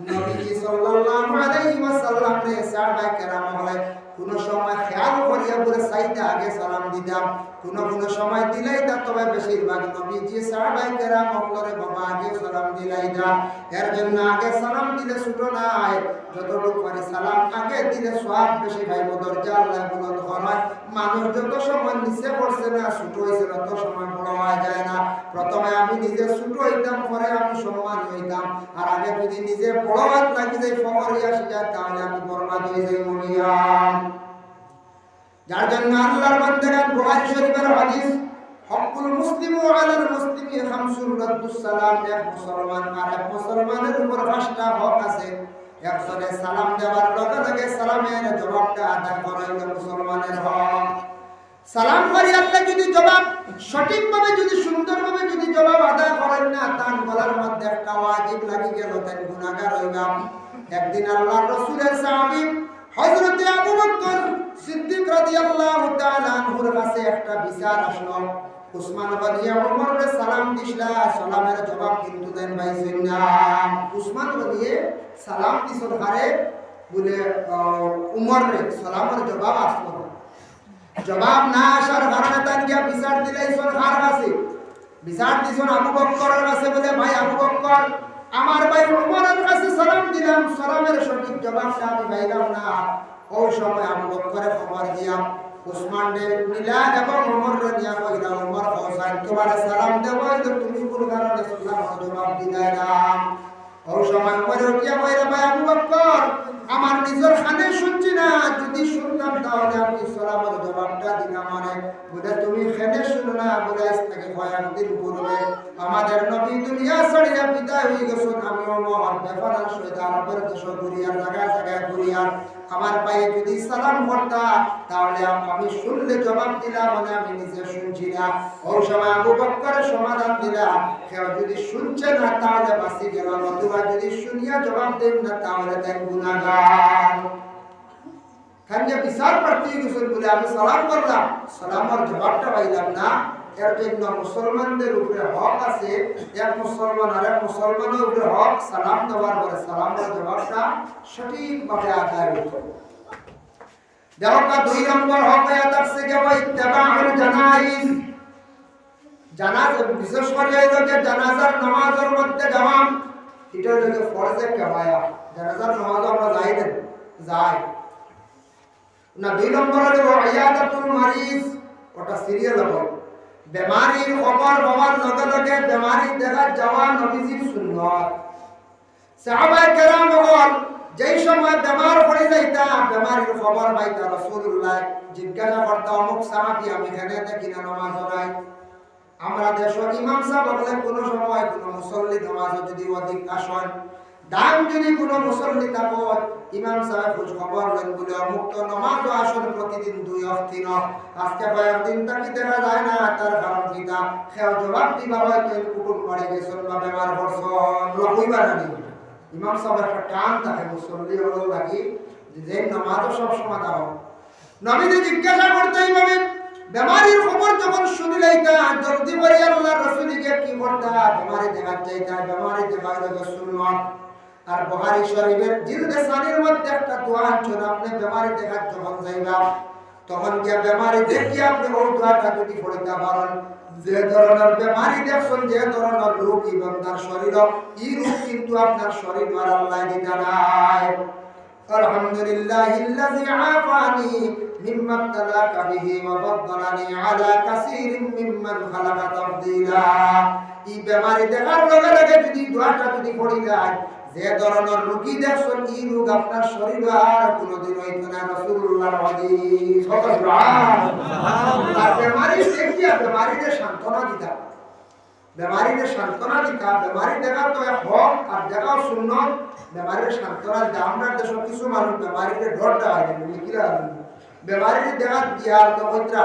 নবীজি সাল্লাল্লাহু আলাইহি ওয়াসাল্লাম রে সাহাবায়ে কেরাম হলে কোন সময় খেয়াল করিয়া বলে সাইদা আগে সালাম দিতাম, কোন সময় দিলাইতা, তবে বেশিরভাগ নবীজি সাহাবায়ে কেরাম হলে বাবা আগে সালাম দিলাইতা। এর জন্য আগে সালাম দিলে ছোট নাই, যতটুকু পারি সালাম আগে দিলে সওয়াব বেশি পাইব, দরজা আল্লাহ বুলন্দ হয়। মানুষ যত সময় নিচে পড়ছে না ছোট হয়েছে তত সময় বড় হওয়া যায় না। প্রথমে আমি নিজে ছোট হইতাম, পরে আমি সম্মান হইতাম, আর আগে যদি নিজে বড় হাত লাগি যাই ফমরিয়া শিখা তাহলে আমি বরবাদ হয়ে যাই মরিয়া। যার জন্য আল্লাহর বান্দাগণ বুখারী শরীফের হাদিস হকুল মুসলিমু আলাল মুসলিমি খামসুন রাদ্দুস সালাম, এক মুসলমান আর এক মুসলমানের উপর 5টা হক আছে। একজনের সালাম দেওয়ার লগে লগে সালামের জবাবটা আদায় করা হলো মুসলমানের হক। সালাম করি আল্লাহ যদি জবাব সঠিকভাবে যদি সুন্দরভাবে যদি জবাব আদায় করেন না, তার গলার মধ্যে একটা ওয়াজিব লাগি গেল, তাই গুনাহগার হইলাম। একদিন আল্লাহর রাসূলের সাহাবী হযরত আবু বকর সিদ্দিক রাদিয়াল্লাহু তাআলা আনহুর কাছে একটা বিচার আসলো। উসমান রাদিয়া ওমরের সালাম দিছলা, সালামের জবাব কিন্তু দেন পাইছেন না। উসমান রাদিয়ে সালাম দিছর হারে বলে উমরের সালামের জবাব আসলো, জবাব না আসার কারণে তান গিয়া বিচার দিলাইছন কার কাছে? বিচার দিছন আবু বকরের কাছে। বলে ভাই আবু বকর, আমার ভাই উমরের কাছে সালাম দিলাম, সালামের সঠিক জবাবটা আমি পাইলাম না। ওই সময় আবু বকরের খবর দিয়া উসমান রে নিলা এবং উমরের নিয়া কইরা, উমর হোসেন তোমার সালাম দেব, তুমি কোন কারণে সালামের জবাব দিলাই না? ওই সময় পরে উঠিয়া কইরা, ভাই আবু বকর, আমার নিজের কানে শুনছি না, যদি শুনতাম তাহলে আমি সালামের জবাবটা দিলাম। মানে বলে তুমি কানে শুনো না, বলে আজ থেকে কয়েকদিন পূর্বে আমাদের নবী দুনিয়া ছাড়িয়া বিদায় হয়ে গেছেন, আমিও মহান বেফারার সহিত আরবের দেশ ঘুরিয়ার জায়গায় জায়গায় ঘুরিয়ার আমার পায়ে যদি সালাম করতাম তাহলে আমি শুনলে জবাব দিলাম, মানে আমি নিজে শুনছি না। ওই সময় আবু বকরের সমাধান দিলাম, কেউ যদি শুনছে না তাহলে বাঁচি গেল, নতুবা যদি শুনিয়া জবাব দেন না তাহলে তাই গুনাহগার। খানকে বিচার প্রার্থী গেছেন বলে আমি সালাম করলাম, সালামের জবাবটা পাইলাম না। এর জন্য মুসলমানদের উপরে হক আছে, এক মুসলমান আর এক মুসলমানের উপরে হক সালাম দেওয়ার পরে সালামের জবাবটা সঠিকভাবে আদায় হইতে হবে। দেওয়াটা 2 নম্বর হক হয়ে থাকছে যে ইত্তেবাউল জানাইজ, জানাজা বিশেষ করে এই যে জানাজার নামাজের মধ্যে যাওয়া, এটা হলো ফরজে কিফায়া। জানাজার নামাজ আমরা যাই না, যাই না। 2 নম্বর হলো ইয়াদাতুল মারিজ, ওটা সিরিয়াল হবে। বেমারির খবর পাওয়ার লগে লগে বেমারি দেখা যাওয়া নবীজির সুন্নাত। সাহাবায়ে কেরাম বলেন যেই সময় বেমার পড়ে যাইতা, বেমারির খবর পাইতা, রাসূলুল্লাহ জিজ্ঞাসা করতা অমুক সাহাবী আমি এখানে দেখি না নামাজ পড়াই। আমরা দেশের ইমাম সাহেব বলে কোন সময় কোন মুসল্লি নামাজ যদি অধিক আসন দাম যদি কোন মুসল্লি থাকো, ইমাম সাহেব খোঁজ খবর নেন বলে অমুক তো নামাজ আসন প্রতিদিন 2 অক্তি ন, আজকে কয়েকদিন তাকে দেখা যায় না, তার কারণ কিতা? খেয়াল জবাব দিবা হয়তো কুকুর পড়ে গেছেন বা বেমার পড়ছেন, রকইবা না নি। ইমাম সাহেব একটা টান থাকে মুসল্লি হলো লাগি যে নামাজও সব সময় দাও। নবীজি জিজ্ঞাসা করতে এইভাবে বেমারির খবর যখন শুনিলাইতা জলদি করে আল্লাহর রাসূলকে কি করতা? বেমারি দেখা চাইতা, বেমারি দেখা হলো সুন্নাত। আর বুখারী শরীফের জিলদে সানির মধ্যে একটা দোয়া আছে, আপনি বেমারি দেখা যখন যাইবা তখন কি বেমারি দেখি আপনি ওই দোয়াটা যদি পড়তে পারেন, যে ধরনের বেমারি দেখছেন, যে ধরনের রোগ এবং তার শরীর, এই রোগ কিন্তু আপনার শরীর আর আল্লাহ দিতে নাই। আলহামদুলিল্লাহিল্লাযী আফানি মিম্মা ইবতালাকা বিহি ওয়া ফাদ্দালানি আলা কাসীরিন মিম্মান খালাকা তাফদীলা। এই বেমারি দেখার লগে লগে যদি দোয়াটা যদি পড়ি যায়, যে ধরনের রোগী দেখছেন এই রোগ আপনার শরীর আর কোনোদিন হইতো না, রাসূলুল্লাহর হাদিস। আর বেমারি দেখিয়া বেমারিকে সান্ত্বনা দিতা, বেমারিকে সান্ত্বনা দিতা। বেমারি দেখা তো এক হক আর দেখাও সুন্নত। বেমারির সান্ত্বনা দিতা। আমরা দেশের কিছু মানুষ বেমারিকে ডরটা হয় কিরা বেমারিকে দেখা দিয়া তো কইরা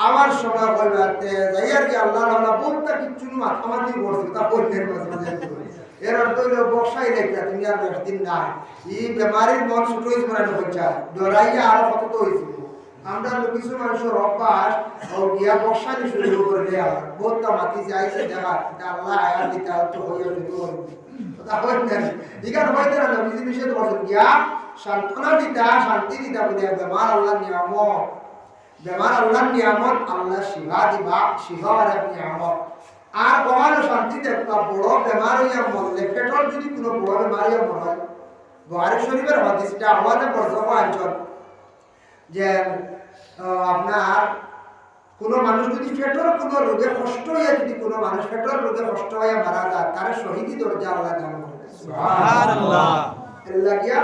আমার সময় কইবাতে যাই আর কি আল্লাহ আল্লাহ বলতা কিচ্ছু না আমাদের বলছে তা বলতে পারছে। এর অর্থ হলো বক্সাই লেখা তুমি আর দিন না এই বেমারির মন ছোট হইছে মানে হচ্ছে ডরাইয়া আরো কত তো হইছে। আমরা কিছু মানুষের অভ্যাস ও গিয়া বক্সানি শুরু করে দেয়া বলতা মাতি যাইছে দেখা আল্লাহ আয়াত দিতে তো হইয়া শুরু করবে। তাহলে ইকার হইতে না নবীজি নিষেধ করছেন গিয়া সান্ত্বনা দিতা শান্তি দিতা বলে বেমার আল্লাহর নিয়ামত বেমার আল্লাহর নিয়ামত আল্লাহ শিফা দিবা শিফা আর নিয়ামত আর বহানো শান্তিতে একটা বড় বেমার হইয়া মরলে পেটর যদি কোনো বড় বেমার হইয়া মরে বুখারী শরীফের হাদিসটা আমাদের বর্তমান অঞ্চল যে আপনার কোনো মানুষ যদি পেটর কোনো রোগে কষ্ট হইয়া যদি কোনো মানুষ পেটর রোগে কষ্ট হইয়া মারা যায় তার শহীদি দরজা আল্লাহ দান করবে সুবহানাল্লাহ আল্লাহ গিয়া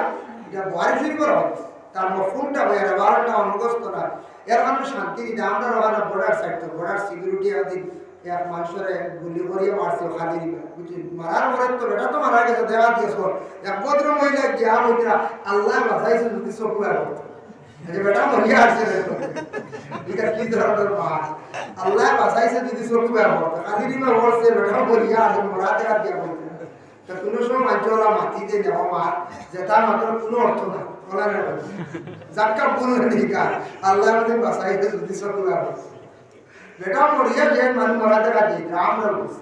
এটা বুখারী শরীফের হাদিস তার মফহুমটা হইয়া বারোটা অনুগস্ত না এর কারণে শান্তি দিতে আমরা ওখানে বর্ডার সাইড তো বর্ডার সিকিউরিটি আদি এক মানুষের গুলি করিয়ে মারছে খালি বুঝলি মারার পরে তো বেটা তো মারা গেছে দেওয়া দিয়েছ এক ভদ্র মহিলা গিয়া বইটা আল্লাহ বাঁচাইছে যদি চকু আর বেটা মরিয়া আসছে এটা কি ধরনের মাছ আল্লাহ বাঁচাইছে যদি চকু আর খালি দিবা বলছে বেটা মরিয়া আসে মরা দেওয়া দিয়া বলছে তা কোনো সময় মাঞ্চলা মাটিতে নেওয়া মার যেটা মাত্র কোনো অর্থ না বলা না যাক্কা পুরো নিকা আল্লাহ আমাদের বাঁচাইছে যদি চকু আর বেটা মরিয়া যে মানুষ মরা দেখা দিই আমরা বলছি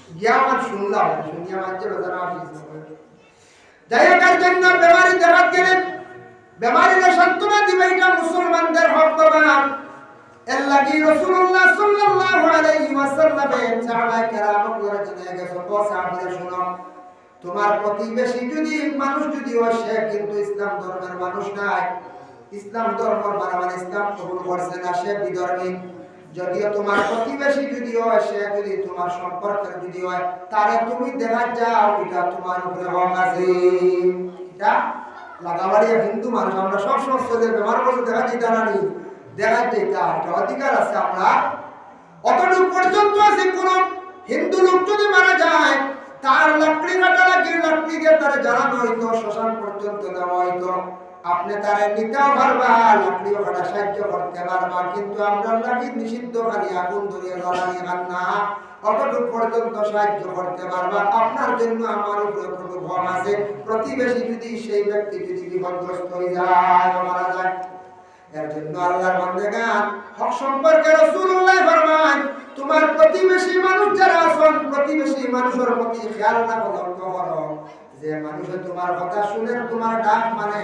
গিয়া আমার শুনলাম শুনিয়া মানছে বেচারা আসিস জায়গার জন্য বেমারি দেখাত গেলে বেমারিরা সান্ত্বনা দিবে এটা মুসলমানদের হক বাবা এর লাগি রাসূলুল্লাহ সাল্লাল্লাহু আলাইহি ওয়াসাল্লামের সাহাবায়ে কেরাম করে জানিয়ে গেছে ও সাহাবীরা শুনো তোমার প্রতিবেশী যদি মানুষ যদি হয় সে কিন্তু ইসলাম ধর্মের মানুষ নাই ইসলাম ধর্ম মানে ইসলাম কবুল করছে না সে বিধর্মী যদিও তোমার প্রতিবেশী যদি হয় সে যদি তোমার সম্পর্কের যদি হয় তারে তুমি দেখা যাও এটা তোমার উপরে হক আছে এটা লাগাবাড়িয়া হিন্দু মানুষ আমরা সব সময় বেমার বসে দেখা যেতে না নি দেখা যেতে এটা অধিকার আছে আমরা অতটুকু পর্যন্ত আছে কোন হিন্দু লোক যদি মারা যায় তার লাকড়ি কাটা লাগে লাকড়ি দিয়ে তার জ্বালানো হইতো শ্মশান পর্যন্ত দেওয়া হইতো আপনি তারে নিতেও পারবা লাকড়িও কাটা সাহায্য করতে পারবা কিন্তু আমরা লাগি নিষিদ্ধ খালি আগুন ধরিয়ে জ্বালানি না অতটুকু পর্যন্ত সাহায্য করতে পারবা আপনার জন্য আমার উপরে কোনো ভয় আছে প্রতিবেশী যদি সেই ব্যক্তি যদি বিপদগ্রস্ত হয়ে যায় মারা যায় এর জন্য আল্লাহর বান্দাগান হক সম্পর্কে রাসূলুল্লাহ ফরমান তোমার প্রতিবেশী মানুষ যারা আছেন প্রতিবেশী মানুষের প্রতি খেয়াল রাখো লক্ষ্য করো যে মানুষ তোমার কথা শুনে তোমার ডাক মানে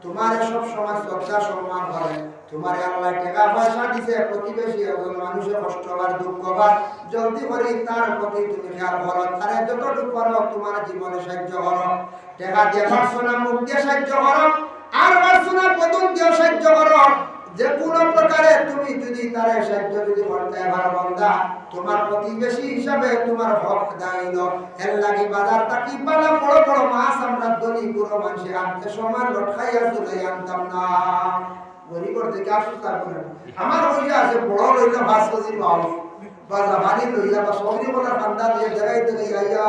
তোমার সব সময় শ্রদ্ধা সম্মান করে তোমার আল্লাহ টাকা পয়সা দিছে প্রতিবেশী একজন মানুষের কষ্ট আর দুঃখ বা জলদি করে তার প্রতি তুমি খেয়াল করো তারে যতটুকু পারো তোমার জীবনে সাহায্য করো টাকা দিয়ে পারছো না মুখ দিয়ে সাহায্য করো আর পারছো না বদন দিয়ে সাহায্য করো যে কোনো প্রকারে তুমি যদি তারে সাহায্য যদি করতে পারো বান্দা তোমার প্রতিবেশী হিসাবে তোমার হক দাইল এর লাগি বাজার তাকি পালা বড় বড় মাছ আমরা দলি পুরো মানুষে আনতে সময় লটকাইয়া চলে আনতাম না গরিবর থেকে আসুস্তা করেন আমার হইয়া আছে বড় লইলা 5 কেজি মাছ বাজা বানি লইলা বা সবজি বলার বান্দা দিয়ে জায়গায় থেকে আইয়া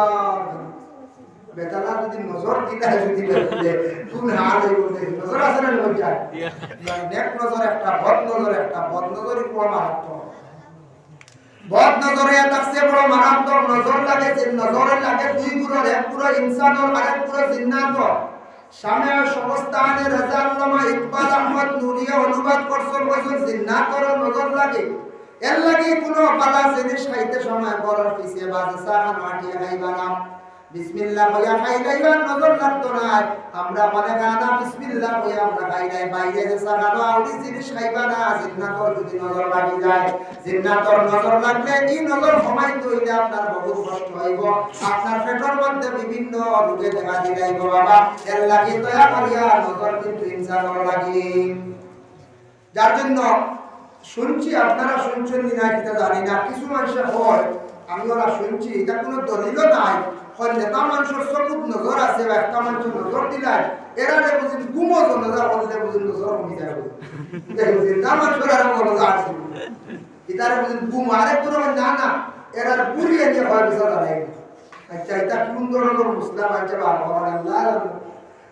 বেতালা যদি নজর দিতে যদি বেরলে কোন হাল হইব নজর আছে না লইয়া নেক নজর একটা বদ নজরই বড় মারাত্মক বদ নজরে তাকছে বড় মারাত্মক নজর লাগে যে নজরে লাগে দুই পুরো এক পুরো ইনসান আর এক পুরো জিন্নাত শামে সমস্তানে রাজা আল্লামা ইকবাল আহমদ নুরিয়া অনুবাদ করছেন বলেন জিন্নাতর নজর লাগে এর লাগে কোনো বালা জিনিস খাইতে সময় বড় পিছে বাজে সাহান মাটি খাইবা না বিসমিল্লাহ বইয়া খাইলাইবা নজর লাগতো না আমরা মনে গানা বিসমিল্লাহ বইয়া আমরা খাইলাই বাইরে যে সাগানো আউরি জিনিস খাইবা না জিন্নাতর যদি নজর লাগি যায় জিন্নাতর নজর লাগলে এই নজর কমাইতে হইলে আপনার বহুত কষ্ট হইব আপনার পেটের মধ্যে বিভিন্ন রোগে দেখা দিলাইব বাবা এর লাগি দয়া করিয়া নজর কিন্তু ইনসানর লাগি যার জন্য শুনছি আপনারা শুনছেন না কিটা জানি না কিছু মানুষ হয় আমি ওরা শুনছি এটা কোনো দলিলও নাই নেতা মানুষের চকুত নজর আছে বা একটা মানুষের নজর দিলাই এরা বুঝিন গুমো নজর করলে বুঝিন নজর কমি যায় বুঝিন না মানুষের আর নজর আছে এটারে বুঝিন গুম আরে পুরো না না এরা পুরিয়ে দিয়ে হয় বিচার নাই আচ্ছা এটা কোন ধরনের মুসলিম আছে বা আল্লাহ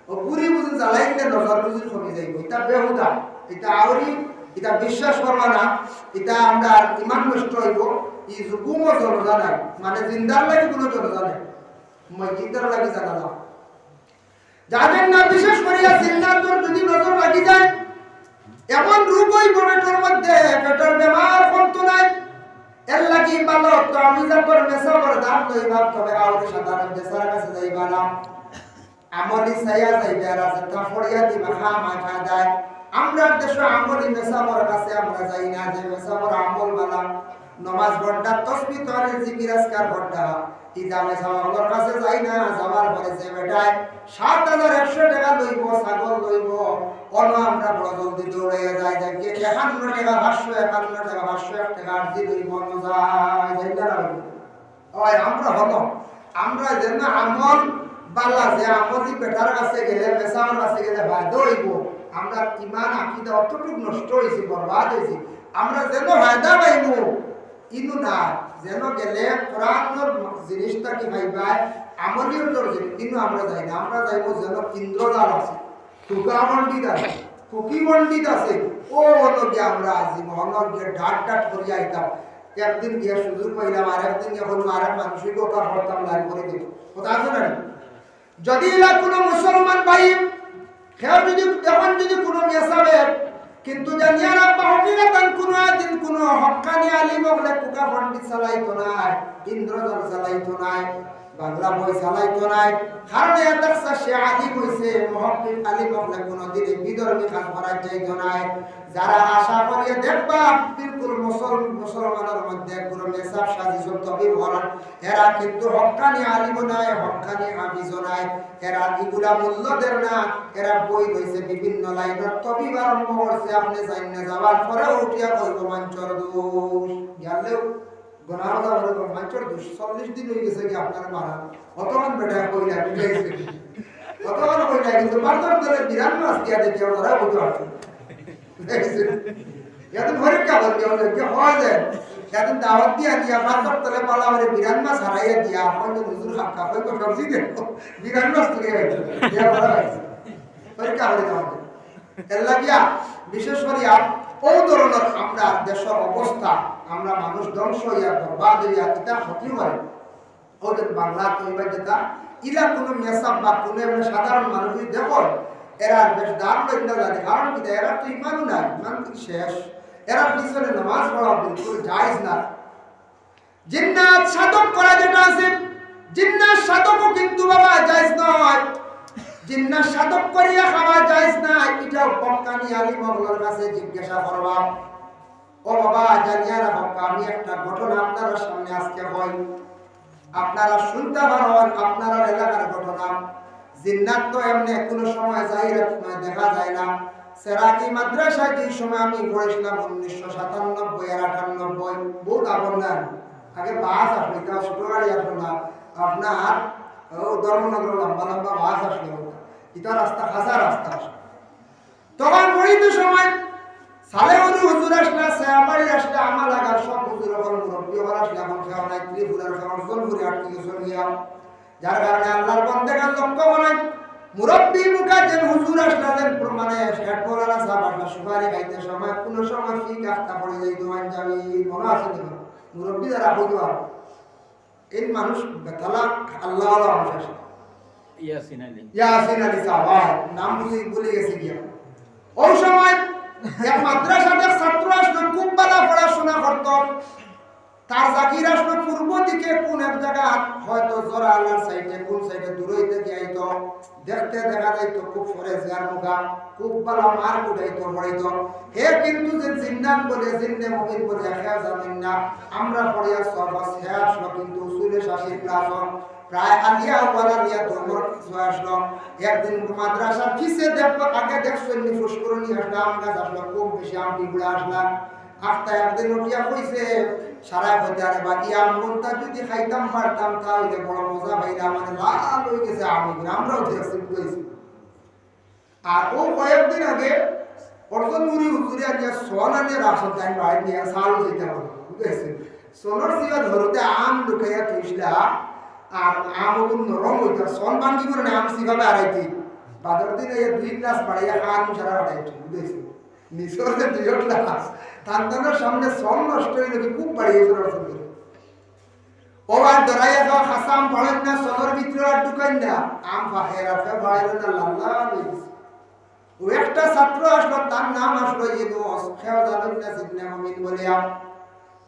ও পুরি বুঝিন জ্বালাইলে নজর বুঝিন কমি যাইব এটা বেহুদা এটা আউরি এটা বিশ্বাস করবা না এটা আমরা ইমান নষ্ট হইব এই গুমো জনজা নাই মানে জিন্দার লাগে কোনো জনজা নাই মসজিদের লাগি জানা না যাদের না বিশেষ করিয়া জিন্নাতর যদি নজর লাগি যায় এমন রোগ হইব পেটের মধ্যে পেটের বেমার কমতো নাই এর লাগি লাগি ভালো তো আমি যখন মেসাবর দাম লইবা তবে আউরে সাধারণ দেশের কাছে যাইবা না আমলি সাইয়া যাইবা আছে তা ফড়িয়া দিবা খামা খাদায় আমরা দেশে আমলি মেসাবর কাছে আমরা যাই না যে মেসাবর আমল বালা নামাজ পড়া তাসবিহ তোরে জিকির আজকার পড়া ইদা মেসাবর কাছে যাই না যাওয়ার পরে যে বেটায় ৭১০০ টাকা লইব ছাগল লইব অন আমরা বড় জলদি দৌড়ে যাই যে ৫১ টাকা ৫৫১ টাকা ৫০১ টাকা দি লইব না যায় যাইতারা ওই আমরা হলো আমরা যেন আমল বালা যে আমলি বেটার কাছে গেলে মেসাবর কাছে গেলে বাধ্য হইব আমরা ঈমান আকীদা অতটুকু নষ্ট হইছে বরবাদ হইছে আমরা যেন ফায়দা পাইবো ইনু না যেন গেলে কোরআনের জিনিসটা কি ভাইবা আমলিও তোর জিনিস কিন্তু আমরা যাই না আমরা যাইবো যেন ইন্দ্রজাল আছে টুকা মন্ডিত আছে কুকি মন্ডিত আছে ও হলো কি আমরা আজি মহনর গিয়ে ঢাট করিয়া আইতাম একদিন গিয়ে সুযোগ পাইলাম আর একদিন গিয়ে বলবো আর মানুষই কথা করতাম লাইন করে দিব কথা আছে না যদি এলা কোনো মুসলমান ভাই খেয়াল যদি এখন যদি কোনো মেসাবে কিন্তু জানিয়া রাখবা হকিকতান কোনো দিন কোনো হক্কানি আলিম বলে কুকা পণ্ডিত চালাইতো না ইন্দ্রজাল চালাইতো না বাংলা বই চালাইতো না কারণ এতটা সে আলিম হইছে মুহাক্কিক আলিম বলে কোনো দিনে বিদর্মী কাজ করা যাইতো না যারা আশা করিয়া দেখবা বিলকুল মুসলমানের মধ্যে কোনো মেসাব সাজিস তবিব হরণ এরা কিন্তু হক্কানি আলিম নাই হক্কানি হাফিজ নাই এরা এগুলা মূল্য দেন না এরা বই হইছে বিভিন্ন লাইনের তবিব আরম্ভ করছে আপনি জানেন যাবার পরে উঠিয়া কইব মঞ্চর দোষ গেলেও গনারদা বলে মঞ্চর দোষ 40 দিন হয়ে গেছে কি আপনার মারা কতক্ষণ বেটা কইলা বুঝাইছে কতক্ষণ কইলা কিন্তু বারবার ধরে 92 মাস দিয়া দেখি ওরা বুঝতে পারছে এখন ঘরে কাগজ দিয়ে কি হয় যায় এখন দাওয়াত দিয়া বারবার তলে পালা করে 92 মাস হারাইয়া দিয়া আপন হুজুর হাক্কা কই কো সবজি দেখো 92 মাস থেকে হয়েছে দিয়া বলা হয়েছে ঘরে কাগজ দাও এল্লা গিয়া বিশেষ করে ও ধরনের আমরা দেশের অবস্থা আমরা মানুষ ধ্বংস হইয়া বরবাদ হইয়া এটা হতে পারে ওদের বাংলা কইবা যেটা ইলা কোনো মেসাব বা কোনো সাধারণ মানুষ দেখো এরা বেশ দাম লইতে লাগে কারণ কি এরা তো ইমানও নাই ইমান কি শেষ এরা পিছনে নামাজ পড়া বিলকুল জায়েজ না জিন্নাত সাধক করা যেটা আছে জিন্নাত সাধকও কিন্তু বাবা জায়েজ নয় জিন্নাত সাধক করিয়া খাওয়া জায়েজ না এটা হক্কানি আলিম ওগুলোর কাছে জিজ্ঞাসা করবা ও বাবা জানিয়া রাখো আমি একটা ঘটনা আপনাদের সামনে আজকে হয় আপনারা শুনতে পারেন আপনার এলাকার ঘটনা জিন্নাত তো এমনি কোনো সময় জাহিরাত নয় দেখা যায় না সেরাকি মাদ্রাসায় যে সময় আমি পড়েছিলাম 1997 আর 98 বহুত আবন্দান আগে বাস আসলো এটা ছোট গাড়ি আসলো না আপনার ধর্মনগর লম্বা লম্বা বাস আসলো এটা রাস্তা খাসা রাস্তা তখন পড়িতে সময় সালেহনি হুজুর আসলে সেবাড়ি আসলে আমার লাগার সব হুজুর হল মুরব্বী হল আসলে আমার খেয়াল নাই ত্রিপুরার খেয়াল জলপুরি আটকে গেছিল গিয়া যার কারণে আল্লাহর বন্দেগান লক্ষ্য করেন মুরব্বী মুকাদ্দেম হুজুর আসলেন মানে শেখ মাওলানা সাহেব আসলে সুপারি খাইতে সময় কোন সময় ফিক আস্তা পড়ে যাইতো আনজামি মনে আছে দেখো মুরব্বী যারা হইতো আর এই মানুষ বেতালা আল্লাহ আল্লাহ মানুষ ইয়াসিন আলী সাহেব নাম ভুলে গেছি গিয়া ওই সময় এক মাদ্রাসাতে ছাত্র আসলে খুব ভালো পড়াশোনা করতো তার জাকির আসলে পূর্ব দিকে কোন এক জায়গা হয়তো জোরা আল্লাহর সাইডে কোন সাইডে দূরে থেকে আইতো দেখতে দেখা যাইতো খুব ফরেজিয়ার মুখা খুব ভালো মার উঠাইতো পড়াইতো হে কিন্তু যে জিন্নাত বলে জিন্নে মুমিন বলে খেয়া জানেন না আমরা পড়িয়া সর্বস হে আসলো কিন্তু উসুলে শাসির ক্লাস প্রায় আলিয়া ওয়ালালিয়া ধর্মর কিছু আসলো একদিন মাদ্রাসার কিসে দেখবো আগে দেখছেন নি ফুসকুরনি আসলাম আমরা আসলো খুব বেশি আমটি ঘুরে আসলাম আফতা একদিন উঠিয়া কইছে সারা হইতে আরে বাকি আমনটা যদি খাইতাম পারতাম তাহলে বড় মজা পাইলা মানে লাল হয়ে গেছে আমরাও দেখছি কইছি আর ও কয়েকদিন আগে অর্জন মুড়ি হুজুরে আনিয়া সোন আনিয়া রাখছেন তাই বাইরে নিয়ে সাল যেতে হবে বুঝেছেন সোনার সিবা ধরতে আম ঢুকাইয়া তুইসলা আর আম ওগুলো নরম হইতো সোন ভাঙ্গি করে না আম সিভাবে আড়াইতি বাদর দিন এই 2 ক্লাস বাড়াইয়া আম সারা বাড়াইতো বুঝেছেন নিচরে 2 ক্লাস তার সামনে সোন নষ্ট হয়ে গেছে খুব বাড়িয়েছিল অর্জন করে ও আর দরাইয়া যাওয়া হাসাম পড়েন না সোনার ভিতরে আর ঢুকাইন না আম ফাঁকে রাখে বাড়াইল না লাল্লা হয়েছে ও একটা ছাত্র আসলো তার নাম আসলো এই খেয়া জানেন না জিন্নে মুমিন বলে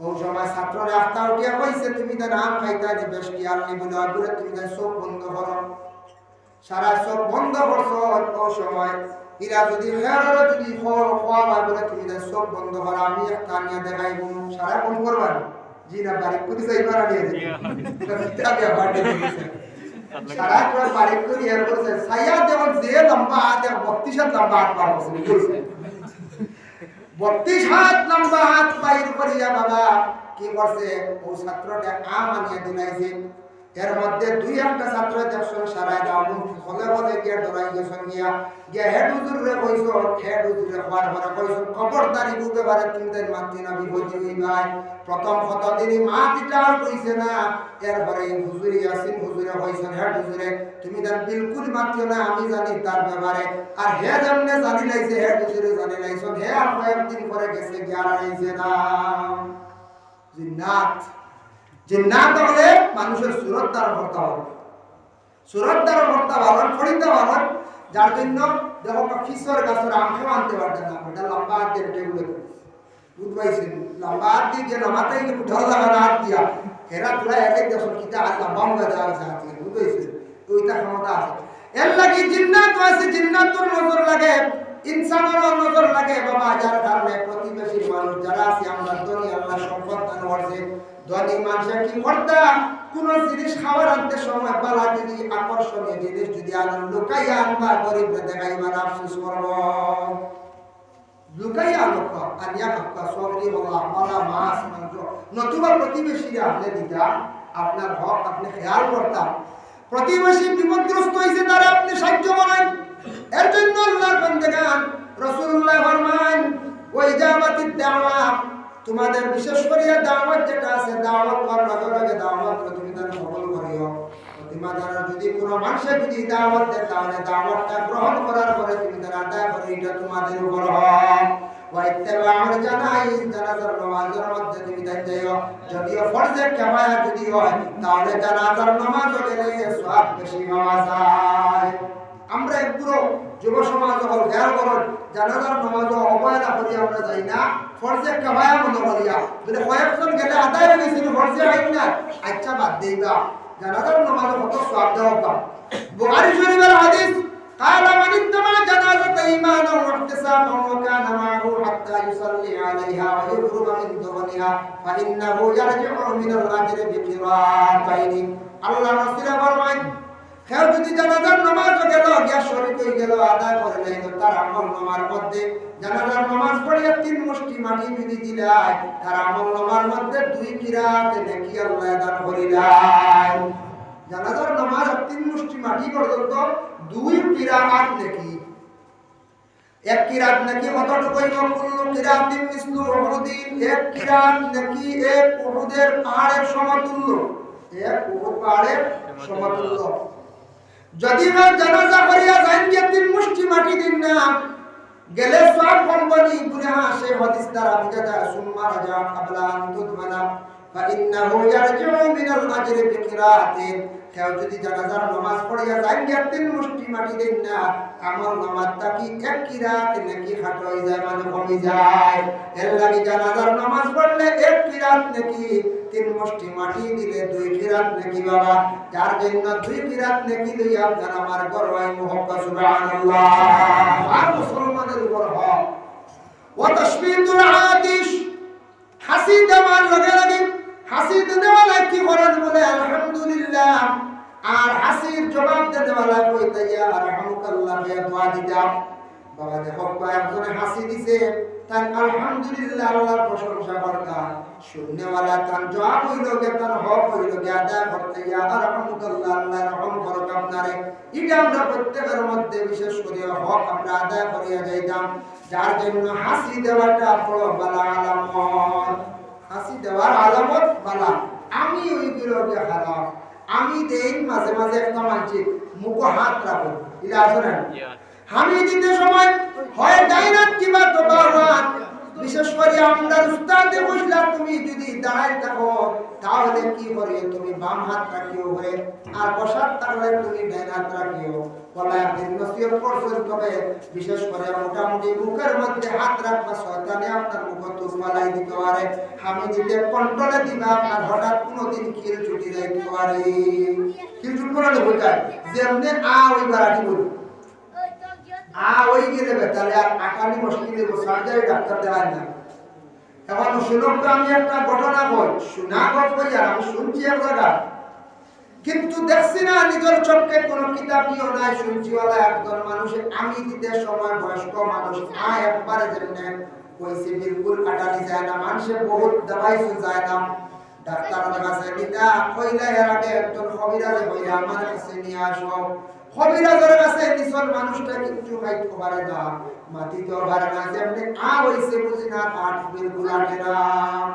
ওই সময় ছাত্ররা আফতা উঠিয়া কইছে তুমি তো নাম খাইতা নি বেশ কি আর নি বলে বলে তুমি তো চোখ বন্ধ করো সারা চোখ বন্ধ করছো ওই সময় ইরা যদি খেয়াররা যদি খোয়া হয় বলে তুমি তো চোখ বন্ধ করো আমি একটা নিয়ে দেখাইব সারা কোন করবার জি না বাড়ি করে যাইবার নিয়ে দিতে আমি আবার দেখেছি সারা পুরো বাড়ি করে এর করছে সাইয়া যেমন যে লম্বা হাত 32 হাত লম্বা হাত পার করছে বুঝছে 32 হাত লম্বা হাত বাইর করিয়া বাবা কি করছে ও ছাত্রটা আম আনিয়ে দিলাইছে এর মধ্যে দুই একটা ছাত্র দেখছেন সারা গাঁও হলে হলে গিয়ে ডরাই গেছেন গিয়া হেড হুজুরে কইছো হেড হুজুরে হওয়ার পরে কইছো খবরদারি বুঝতে পারে তুমি তাই মাতি না বিপদে হই ভাই প্রথম কথা তিনি মাতিটাও কইছে না এরপরে হুজুরি আসিন হুজুরে কইছেন হেড হুজুরে তুমি তার বিলকুল মাতিও না আমি জানি তার ব্যাপারে আর হে যেমনে জানি লাইছে হেড হুজুরে জানি লাইছো হে আর কয়েকদিন পরে গেছে গিয়া আইছে না জিন্নাত হলে মানুষের সুরত দ্বারা ভর্তা হবে সুরত দ্বারা ভর্তা ভালো ফরিদা ভালো যার জন্য দেখো ফিসর গাছের আমকে আনতে পারতেন না এটা লম্বা হাত দিয়ে টেবিলে বুঝ পাইছেন লম্বা হাত দিয়ে যে লম্বাটাই উঠাও লাগানো হাত দিয়া এরা তোরা এক দেখো কিতা আর লম্বা মুখে দেওয়া হয়েছে হাত দিয়ে বুঝ পাইছেন ওইটা ক্ষমতা আছে এর লাগি জিন্নাত আছে জিন্নাতুর নজর লাগে ইনসানের নজর লাগে বাবা যার কারণে প্রতিবেশী মানুষ যারা আছে আমরা ধনী আল্লাহ সম্পদ দান করছে ধনী মানুষে কি করতা কোন জিনিস খাবার আনতে সময় বালা যদি আকর্ষণীয় জিনিস যদি আনেন লুকাইয়া আনবা গরিবরা দেখাইবা আফসোস করব লুকাইয়া আনবা আনিয়া খাবা সবজি বলা মালা মাছ মাংস নতুবা প্রতিবেশীরা আপনি দিতা আপনার হক আপনি খেয়াল করতা প্রতিবেশী বিপদগ্রস্ত হয়েছে তারা আপনি সাহায্য করেন এর জন্য আল্লাহর বান্দাগান রাসূলুল্লাহ ফরমান ওয়া ইজাবাতিদ দাওয়া তোমাদের বিশেষ করে দাওয়াত যেটা আছে দাওয়াত করার আগে দাওয়াত তুমি তার কবুল করিও তোমাদের যদি কোনো মানুষে যদি দাওয়াত দেয় তাহলে দাওয়াতটা গ্রহণ করার পরে তুমি তার আদায় করে এটা তোমাদের উপর হয় ওয়া ইত্তিবাউল জানাইজ জানাজার নামাজের মধ্যে তুমি যাইও যদিও ফরজে কিফায়া যদি হয় তাহলে জানাজার নামাজ গেলে সওয়াব বেশি পাওয়া যায় আমরা একগুলো যুব সমাজ হল খেয়াল করুন জানাজার নামাজ অবহেলা করি আমরা যাই না ফরজে কিফায়া মনে করিয়া যদি কয়েকজন গেলে আদায় হয়ে গেছিল ফরজে হয় না আচ্ছা বাদ দেইবা জানাজার নামাজ কত সওয়াব দেওয়া বুখারী শরীফের হাদিস قال من اتبع جنازة إيمانا واحتسابا وكان معه حتى يصلي عليها ويبرم من دفنها فإنه يرجع من الأجر بقراطين الله رسول فرمان কেউ যদি জানাজার নামাজ গেল গিয়া শরীক হয়ে গেল আদায় করে নাই তার আমল নামার মধ্যে জানাজার নামাজ পড়িয়া 3 মুষ্টি মাটি যদি দিলাই তার আমল নামার মধ্যে 2 কিরাত নেকি আল্লাহ দান করিলাই জানাজার নামাজ 3 মুষ্টি মাটি পর্যন্ত 2 কিরাত নেকি এক কিরাত নেকি কতটুকু কুল্লু কিরাতিন মিসলু উহুদিন এক কিরাত নেকি এক উহুদের পাহাড়ের সমতুল্য এক উহুদ পাহাড়ের সমতুল্য যদি না জানাজা করিয়া যান গিয়ে 3 মুষ্টি মাটি দিন না গেলে সব কোম্পানি গুনাহ সে হাদিস দ্বারা বুঝা যায় সুম্মা রাজা ক্বাবলা আন তুদমানা ফাইন্নাহু ইয়ারজিউ মিনাল আজরি বিকিরাতিন কেউ যদি জানাজার নামাজ পড়িয়া যান গিয়ে 3 মুষ্টি মাটি দিন না আমল নামাজটা কি এক কিরাত নাকি হাট হয়ে যায় মানে কমে যায় এর লাগি জানাজার নামাজ পড়লে এক কিরাত নাকি 3 মুষ্টি মাটি দিলে 2 কিরাত নাকি বাবা যার জন্য 2 কিরাত নাকি লইয়া আপনারা আমার গর্বাই মুহাব্বত সুবহানাল্লাহ আর মুসলমানের উপর হক ওয়া তাশমিতুল আতিশ হাসি দেওয়ার লগে লগে হাসি দেওয়ালা কি করেন বলে আলহামদুলিল্লাহ আর হাসির জবাব দেওয়ালা কইতে ইয়া রাহমাতুল্লাহ বে দোয়া দিতা বাবা দেখো কয়েকজনে হাসি দিছে তার আলহামদুলিল্লাহ আল্লাহর প্রশংসা করতা শুননেওয়ালা তার জবাব হইল গে তার হক হইল গে আদায় করতে ইয়া রাহমাতুল্লাহ আল্লাহ রহম করুক আপনারে এটা আমরা প্রত্যেকের মধ্যে বিশেষ করে হক আমরা আদায় করিয়া যাইতাম যার জন্য হাসি দেওয়াটা বড় বালা আলামত হাসি দেওয়ার আলামত বালা আমি ওইগুলোকে খারাপ আমি দেই মাঝে মাঝে একটা মানছি মুখ হাত রাখো এটা আছে না আমি দিতে সময় হয় ডাইনাত কিবা তোবা বিশেষ করে আমরা উস্তাদে বসলা তুমি যদি দাঁড়াই থাকো তাহলে কি করে তুমি বাম হাত রাখিও করে আর বসার থাকলে তুমি ডান হাত রাখিও বলা দিন নসিহত করছেন তবে বিশেষ করে মোটামুটি মুখের মধ্যে হাত রাখবা শয়তানে আপনার মুখ তো ফালাই দিতে পারে আমি দিতে কন্ট্রোলে দিবা আপনার হঠাৎ কোনোদিন খিল ছুটি যাইতে পারে খিল ছুটি করে বোঝায় যেমনি ওই বাড়াটি বলি ওই গেলে তাহলে আর আকালি মুশকিলে সার্জারি ডাক্তার দেওয়ার না এখন শুনুক তো আমি একটা ঘটনা বল শোনা গল্প আমি শুনছি এক জায়গা কিন্তু দেখছি না নিজের চোখে কোনো কিতাবিও নাই শুনছিওয়ালা একজন মানুষ আমি দিতে সময় বয়স্ক মানুষ একবারে যেমনে কইছে বিলকুল কাটানি যায় না মানুষে বহুত দাবাই যায় না ডাক্তারের কাছে নিতা কইলা এর আগে একজন কবিরাজে কইরা আমার কাছে নিয়ে আসো কবিরাজের কাছে নিছল মানুষটা কিছু খাইতে পারে না মাটিতে পারে না যেমনি হইছে বুঝি না কাঠ বিলকুল আটে না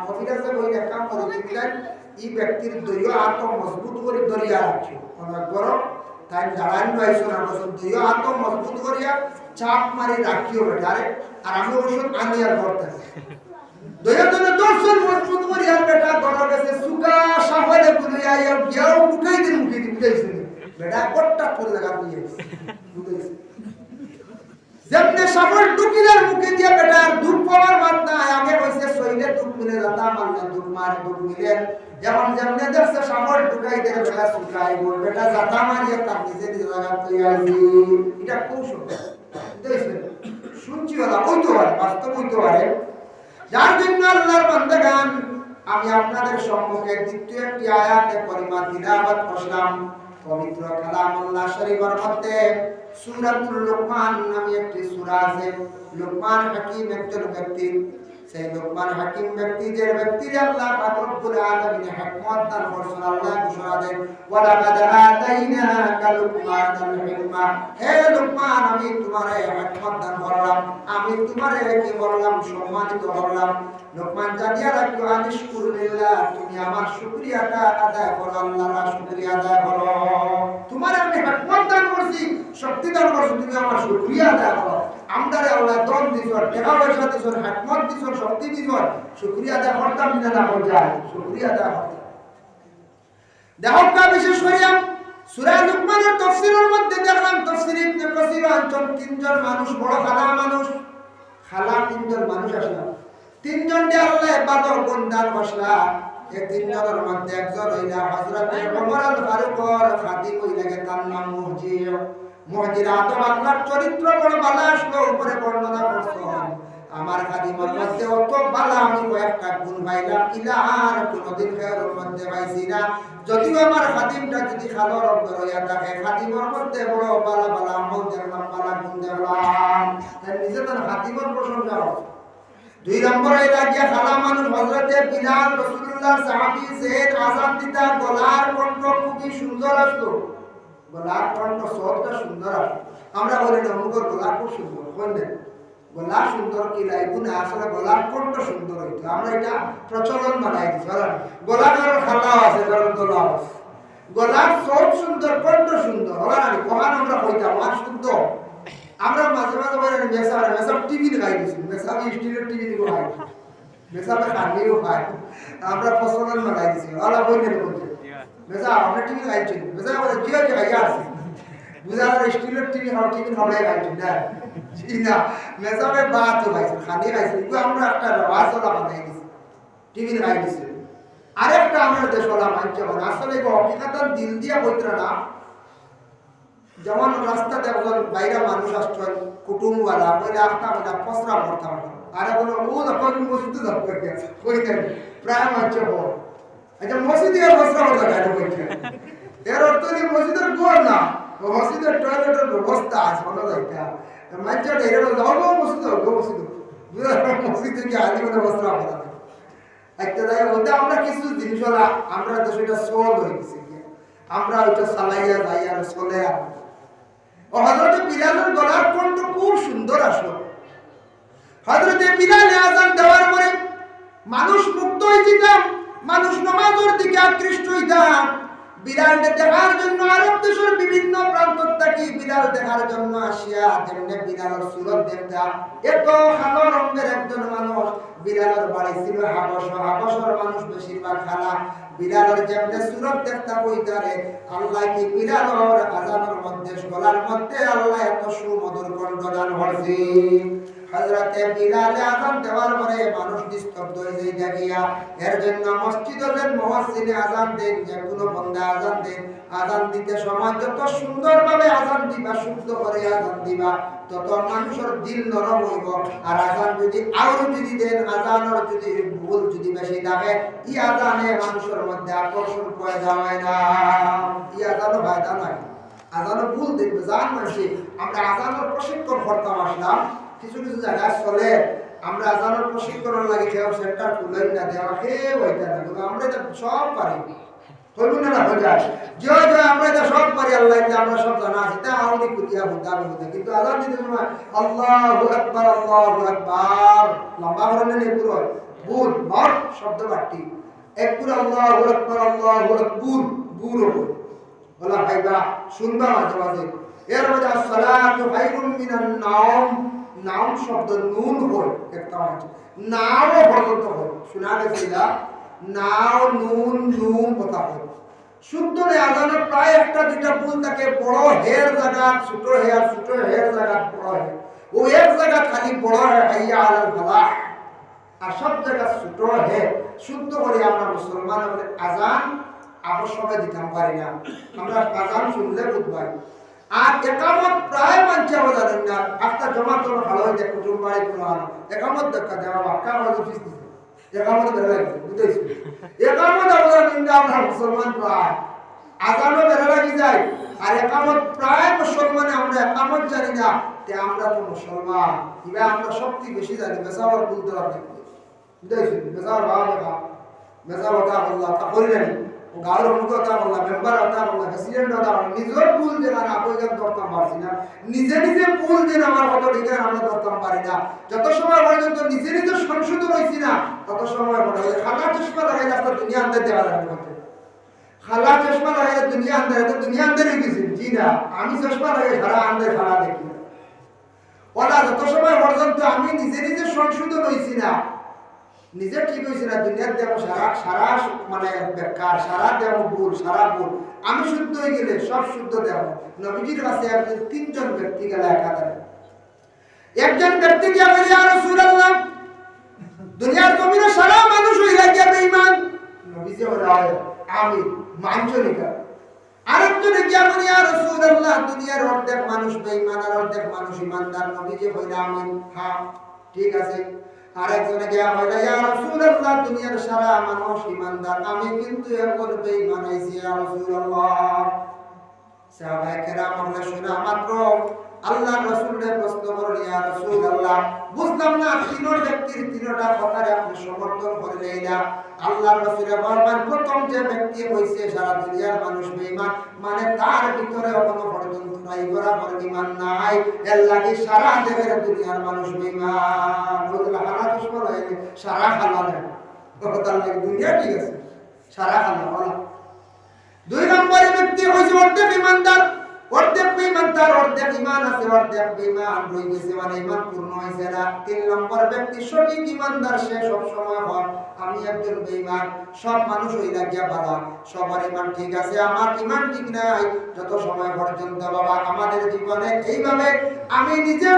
কবিরাজে কইরা কাম করে দিলেন এই ব্যক্তির দৈয় আত্ম মজবুত করে ধরিয়া রাখিও অনেক বড় তাই দাঁড়ান পাইছো না বছর দৈয় আত্ম মজবুত করিয়া চাপ মারি রাখিও বেটারে আর আমি ওষুধ আনি আর করতে দৈয় জন্য দর্শন মজবুত করিয়া বেটা গড় গেছে সুকা সাফলে বুলিয়া গিয়াও উঠাই দিন মুখে উঠাইছে বেটা কট্টা করে লাগা দিয়ে বুঝাইছে যেমনে সাফল টুকিলার মুখে দিয়ে বেটা দুধ পাওয়ার বাদ না আগে হইছে শরীরে দুধ মিলে যাতা মারলে দুধ মারে দুধ মিলে যেমন যেমনে দেখছে সাফল টুকাই দিয়ে বেটা সুকাই বল বেটা যাতা মারিয়া তার নিজে নিজে লাগা তৈরি এটা কৌশল বুঝাইছে শুনছি ওলা হইতো পারে বাস্তব হইতো পারে যার জন্য আল্লাহর বান্দাগান আমি আপনাদের সম্মুখে দ্বিতীয় একটি আয়াতে পরিমা তিলাওয়াত করলাম পবিত্র কালামুল্লাহ শরীফের মধ্যে সূরাতুল লুকমান নামে একটি সূরা আছে লুকমান হাকিম একজন ব্যক্তি সেই লুকমান হাকিম ব্যক্তি যে ব্যক্তি আল্লাহ পাক রব্বুল আলামিন হিকমত দান করেছেন আল্লাহ ঘোষণা দেন ওয়া লাকাদ আতাইনাকা লুকমানাল হিকমা হে লুকমান আমি তোমারে হিকমত দান করলাম আমি তোমারে কি করলাম সম্মানিত করলাম লুকমান জানিয়া রাখিও আনিশকুরুল্লাহ তুমি আমার শুকরিয়াটা আদায় করো আল্লাহর শুকরিয়া আদায় করো তোমারে আমি হিকমত দান করছি শক্তি দান করছি তুমি আমার শুকরিয়া আদায় করো আমদারে আল্লাহ দন দিছর টাকা পয়সা দিছর হিকমত দিছর শক্তি দিছর শুকরিয়া আদায় করতাম না হল যায় শুকরিয়া আদায় করতাম দেখো বিশেষ করিয়া সূরা লুকমানের তাফসীরের মধ্যে দেখলাম তাফসীর ইবনে কাসীর অঞ্চল তিনজন মানুষ বড় খালা তিনজন মানুষ আসলো তিনজন দিয়ে আল্লাহ ইবাদত গুণদান বসলা এই তিনজনের মধ্যে একজন হইলা হযরত ওমর আল ফারুকর খাদিম হইলা তার নাম মুহাজির আদম আপনার চরিত্র বড় ভালো আসলো উপরে বর্ণনা করছো আমার খাদিমের মধ্যে অত ভালো আমি কয়েকটা গুণ পাইলাম ইলা আর কোনদিন খেয়ালের মধ্যে পাইছি না যদিও আমার খাদিমটা যদি খালো রব্দ হইয়া থাকে খাদিমের মধ্যে বড় ভালো আমল দেখলাম ভালো গুণ দেখলাম তাই নিজে তার খাদিমের প্রশংসা করছে দুই নম্বরে লাগিয়া খালা মানুষ হযরতে বিলাল রাসূলুল্লাহর সাহাবী সেদ আযান দিতা গলার কণ্ঠ খুবই সুন্দর আসলো গলার কণ্ঠ সবটা সুন্দর আসলো আমরা বলি না মুখের গলা খুব সুন্দর বলেন গলা সুন্দর কি লাইবু না আসলে গলার কণ্ঠ সুন্দর হইতো আমরা এটা প্রচলন বানাই দিছি গলার খালা আছে গলা আছে গলার সব সুন্দর কণ্ঠ সুন্দর ওরা না কোহান আমরা কইতাম আর সুন্দর আমরা মাঝে মাঝে বলেন মেসাব টিভি দেখাই দিছি মেসাব স্টিলের টিভি দিব খাই মেসাবে খানিও খাই আমরা ফসলের লাগাই দিছি আলা বইনে বলছে মেসাব আমরা টিভি খাইছি মেসাব বলে কি হচ্ছে খাইয়া আছে বুঝা স্টিলের টিভি হাও টিভি হবে খাইছি না ঠিক না মেসাবে বাত খাইছি খানি খাইছি কিন্তু আমরা একটা রাসলা বানাই দিছি টিভি খাই দিছি আরেকটা আমরা দেশওয়ালা মানছে আসলে হকিকাতান দিল দিয়া বইতরা না যেমন রাস্তাতে একজন বাইরে মানুষ আসছেন কুটুমওয়ালা বলে আসতাম না পসরা পড়তাম আর বলো ও যখন মসজিদে যাবো কইতেন প্রায় মানছে বল আচ্ছা মসজিদে পসরা পড়া গাড়ি কইছে এর অর্থ হলো মসজিদের গোর না মসজিদের টয়লেটের ব্যবস্থা আছে বলা যাইতা মানছে এর যাও মসজিদে কি আলি মানে পসরা পড়া একটা জায়গা বলতে আমরা কিছু জিনিস আমরা তো সেটা সোল হয়ে গেছে আমরা ওইটা চালাইয়া যাই আর চলে আর হযরত বিলালের গলার কণ্ঠ খুব সুন্দর আসলো হযরত বিলাল আযান দেওয়ার পরে মানুষ মুক্ত হয়ে যেতাম মানুষ নামাজের দিকে আকৃষ্ট হইতাম বিলাল দেখার জন্য আরব দেশের বিভিন্ন প্রান্ত থেকে বিলাল দেখার জন্য আসিয়া যেমনে বিলালের সুরত দেখতা এত কালো রঙের একজন মানুষ। বিলালের বাড়ি ছিল হাবশর মানুষ বেশিরভাগ খালা। বিলালের যেমনে সুরত দেখতা কইতারে আল্লাহ কি বিলালের আযানের মধ্যে গলার মধ্যে আল্লাহ এত সুমধুর কণ্ঠ দান করছে। হযরতে বিলাল আযান দেওয়ার পরে মানুষ নিস্তব্ধ হয়ে যায় গিয়া। এর জন্য মসজিদের মুয়াজ্জিন আযান দেন, যে কোনো বান্দা আযান দেন, আযান দিতে সময় যত সুন্দরভাবে আযান দিবা, শুদ্ধ করে আযান দিবা, তত মানুষের দিল নরম হইব। আর আযান যদি আরো যদি দেন, আযানের যদি ভুল যদি বেশি থাকে, ই আযানে মানুষের মধ্যে আকর্ষণ পয়দা হয় না, ই আযানও ফায়দা নাই। আযানের ভুল দেখবে জান মানছি। আমরা আযানের প্রশিক্ষণ করতাম আসলাম, কিছু কিছু জায়গায় চলে আমরা আযানের প্রশিক্ষণ লাগে কেউ সেন্টার খুলেন না, দেওয়া কেউ হইতে না, কিন্তু আমরা এটা সব পারি হইব না হয়ে যায় যে আমরা এটা সব পারি। আল্লাহ আমরা সব জানা আছি, তা আমাদের কুতিয়া বুদ্ধা বুদ্ধা, কিন্তু আযান দিতে সময় আল্লাহু আকবার লম্বা করে নেই পুরো বুল বড় শব্দ বাটি এক পুরো আল্লাহু আকবার বুল বলা ভাইবা শুনবা মাঝে মাঝে। এর মধ্যে আসসালাতু খায়রুম মিনান নাওম, নাওম শব্দ নুন হয় একটা আছে, নাও পর্যন্ত হয় শোনা গেছে না, নাও নুন নুন কথা হয় শুদ্ধ নেই। আযানের প্রায় একটা দুইটা ভুল থাকে, বড় হের জায়গা ছোট হের জায়গা বড় হে, ও এক জায়গা খালি বড় হে হাইয়া আলাল ফালাহ, আর সব জায়গা ছোট হে। শুদ্ধ করে আমরা মুসলমান হলে আযান আবশ্যকে দিতাম পারি না, আমরা আযান শুনলে বুঝবাই। আর একামত প্রায় মানছে জানেন না, একটা জমা তো ভালো হয়ে যায় কুটুম বাড়ি কোরআন একামত দেখা দেওয়া বাক্কা আমাদের অফিস দিতে একামত বেড়ে লাগে বুঝতেছি। একামত আমাদের নিন্দা আমরা মুসলমান প্রায় আযানও বেড়ে লাগি যায়, আর একামত প্রায় মুসলমানে আমরা একামত জানি না, তে আমরা তো মুসলমান কিবা আমরা শক্তি বেশি জানি। বেসাবার বলতে পারবে বুঝতেছি, বেসাবার বাবা বেসা কথা বললা তা করি জানি, গাঁর মুখ কথা বললা, মেম্বার কথা বললা, প্রেসিডেন্ট কথা বললা, নিজের ভুল যে না আপনি ধরতাম পারছি না, নিজে ভুল যে আমার কত ঠিক আমরা ধরতাম পারি না। যত সময় পর্যন্ত নিজে সংশোধন হয়েছি না, তত সময় পর্যন্ত খালা চশমা লাগাই রাস্তা দুনিয়া আন্দার দেওয়া লাগবে। খালা চশমা লাগাই দুনিয়া আন্দার, তো দুনিয়া আন্দার হয়ে গেছি জি না, আমি চশমা লাগাই সারা আন্দার খালা দেখি ওরা। যত সময় পর্যন্ত আমি নিজে সংশোধন হয়েছি না, নিজে ঠিক হয়েছে না, দুনিয়ার দেব সারা মানে বেকার, সারা দেব ভুল, সারা ভুল, আমি শুদ্ধ হয়ে গেলে সব শুদ্ধ দেব। নবীজির কাছে একজন তিনজন ব্যক্তি গেল একাধারে। একজন ব্যক্তি গিয়া বলে ইয়া রাসূলুল্লাহ, দুনিয়ার জমিনে সারা মানুষ হইয়া গিয়া বেঈমান। নবীজি বলে আমি মানজনিকা। আরেকজন গিয়া বলে ইয়া রাসূলুল্লাহ, দুনিয়ার অর্ধেক মানুষ বেঈমান আর অর্ধেক মানুষ ইমানদার। নবীজি বলে আমি হ্যাঁ ঠিক আছে। আরেকজনে গিয়া বলে ইয়া রাসূলুল্লাহ, দুনিয়ার সারা মানুষ ইমানদার, আমি কিন্তু এখন বেঈমান হইছি ইয়া রাসূলুল্লাহ। সাহাবায়ে কেরাম আমরা শোনা মাত্র আল্লাহর রাসূলের প্রশ্ন করলেন ইয়া রাসূলুল্লাহ, বুঝলাম না তিনজন ব্যক্তির তিনটা কথারে আপনি সমর্থন করলেন না। আল্লাহর রাসূলের বললেন প্রথম যে ব্যক্তি হইছে সারা দুনিয়ার মানুষ বেঈমান, মানে তার ভিতরে এখনো পর্যন্ত নাই বরাবর ঈমান নাই, এর লাগি সারা দেশের দুনিয়ার মানুষ বেঈমান। বলতে হারা চশমা লাগে সারা হালাল না, তার লাগি দুনিয়া ঠিক আছে সারা হালাল বলা। দুই নম্বর ব্যক্তি হইছে অর্ধেক ঈমানদার, অর্ধেক বেঈমান, তার অর্ধেক ঈমান আছে অর্ধেক বেঈমান রয়ে গেছে, মানে ঈমান পূর্ণ হইছে না। তিন নম্বর ব্যক্তি সঠিক ঈমানদার, সে সব সময় হয় আমি একজন বেঈমান। সব মানুষ হইলা গিয়া বাবা সবার ঈমান ঠিক আছে, আমার ঈমান ঠিক নাই। যত সময় পর্যন্ত বাবা আমাদের জীবনে এইভাবে আমি নিজে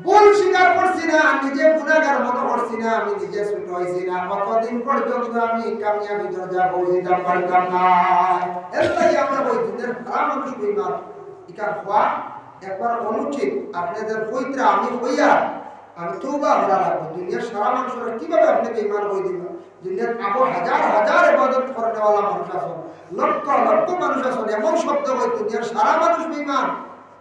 ভুল স্বীকার করছি না, নিজে গুনাহগার মনে করছি না, আমি নিজে ছোট হইছি না, কতদিন পর্যন্ত আমি কামিয়াবি দরজা পৌঁছিতে পারতাম না। এটাই আমরা ওই দুনিয়ার খারাপ মানুষ বেঈমান ইকার হওয়া একবার অনুচিত। আপনাদের পৈত্রা আমি হইয়া আমি তওবা করা লাগবে। দুনিয়ার সারা মানুষের কিভাবে আপনাকে ঈমান হয়ে দিল? দুনিয়ার আবু হাজার হাজার ইবাদত করেওয়ালা মানুষ আছে, লক্ষ লক্ষ মানুষ আছে, এমন শব্দ হয় দুনিয়ার সারা মানুষ বেঈমান।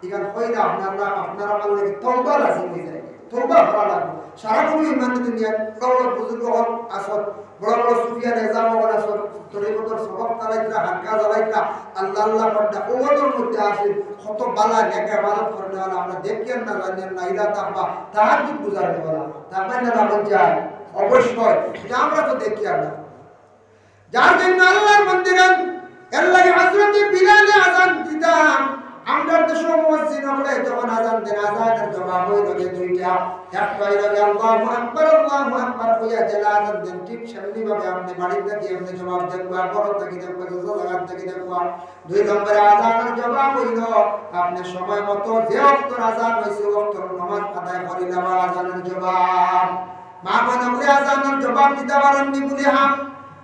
ইকার হইলা আপনারা আমার লাগে তওবা লাজিম হয়ে যায়, তওবা করা লাগবে। সারা কোনো ঈমান দুনিয়ার বড় বুজুর্গ হল আসত, বড় বড় সুফিয়া নিজাম হল আসত, তরিকতর সবক তালাইতা হালকা জ্বালাইতা আল্লাহ আল্লাহ করতে ওদের মধ্যে আসে কত বালা নেক ইবাদত করেওয়ালা আমরা দেখেন না জানেন না, ইলা তাকবা তাহাজ্জুদ গুজারনেওয়ালা তারপরে না বল যায় অবশ্যই এটা আমরা তো দেখি। আমরা যার জন্য আল্লাহর মন্দিরে এর লাগে হযরত বিলাল আযান দিতাম আমরা দেশে মুয়াজ্জিন হলে যখন আযান দেন আযানের জবাব হইল যে দুইটা একটা হইল আল্লাহু আকবার কইয়া জেলা আযান দেন ঠিক সেমনি ভাবে আপনি বাড়িতে গিয়ে আপনি জবাব দেখবা বড় থেকে দেখবা জোলাগাত থেকে দেখবা দুই নম্বরে আযানের জবাব হইল আপনি সময় মতো যে ওয়াক্ত আযান হইছে ওয়াক্ত নামাজ আদায় করিলাম আযানের জবাব মা বলে আযানের জবাব দিতে পারেননি বলে হ্যাঁ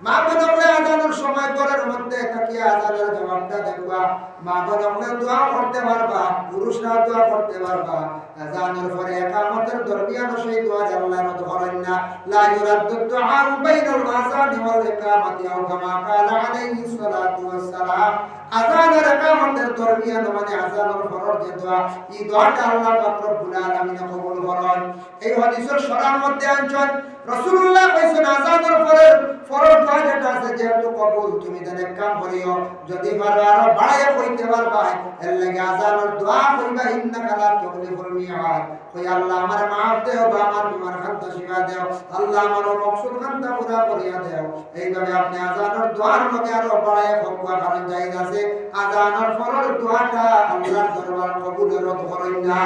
মা বলে আযানের সময় ঘরের মধ্যে তাকিয়ে আযানের জবাবটা দেখবা মা বলে দোয়া করতে পারবা পুরুষরা দোয়া করতে পারবা আযানের পরে ইকামতের দরমিয়ান সেই দোয়া আল্লাহর মত করেন না লা ইউরাদ্দু দুআ বাইনাল আযানি ওয়াল ইকামাতি আও কামা ক্বালা আলাইহিস সালাতু ওয়াস সালাম আযানের ইকামতের দরমিয়ান মানে আযানের পরের যে দোয়া এই দোয়াটা আল্লাহ পাক রব্বুল আলামিন কবুল করেন এই হাদিসের শরআর মধ্যে আনছেন রাসূলুল্লাহ কইছেন আযানের পরের ফরজ দোয়া যেটা আছে যেহেতু কবুল তুমি দেনে কাম করিও যদি পারো আরো বাড়াইয়া কইতে পারবা এর লাগি আযানের দোয়া কইবা ইন্নাকা লা তুখলিফুল মিআদ কই আল্লাহ আমার maaf দেও বা আমার বিমার খান্তা শিফা দেও আল্লাহ আমার মকসুদ খান্তা পুরা করিয়া দেও এইভাবে আপনি আযানের দোয়ার লগে আরো বাড়াইয়া কইবা কারণ জায়েজ আছে আযানের ফরজ দোয়াটা আল্লাহর দরবার কবুলের রত করেন না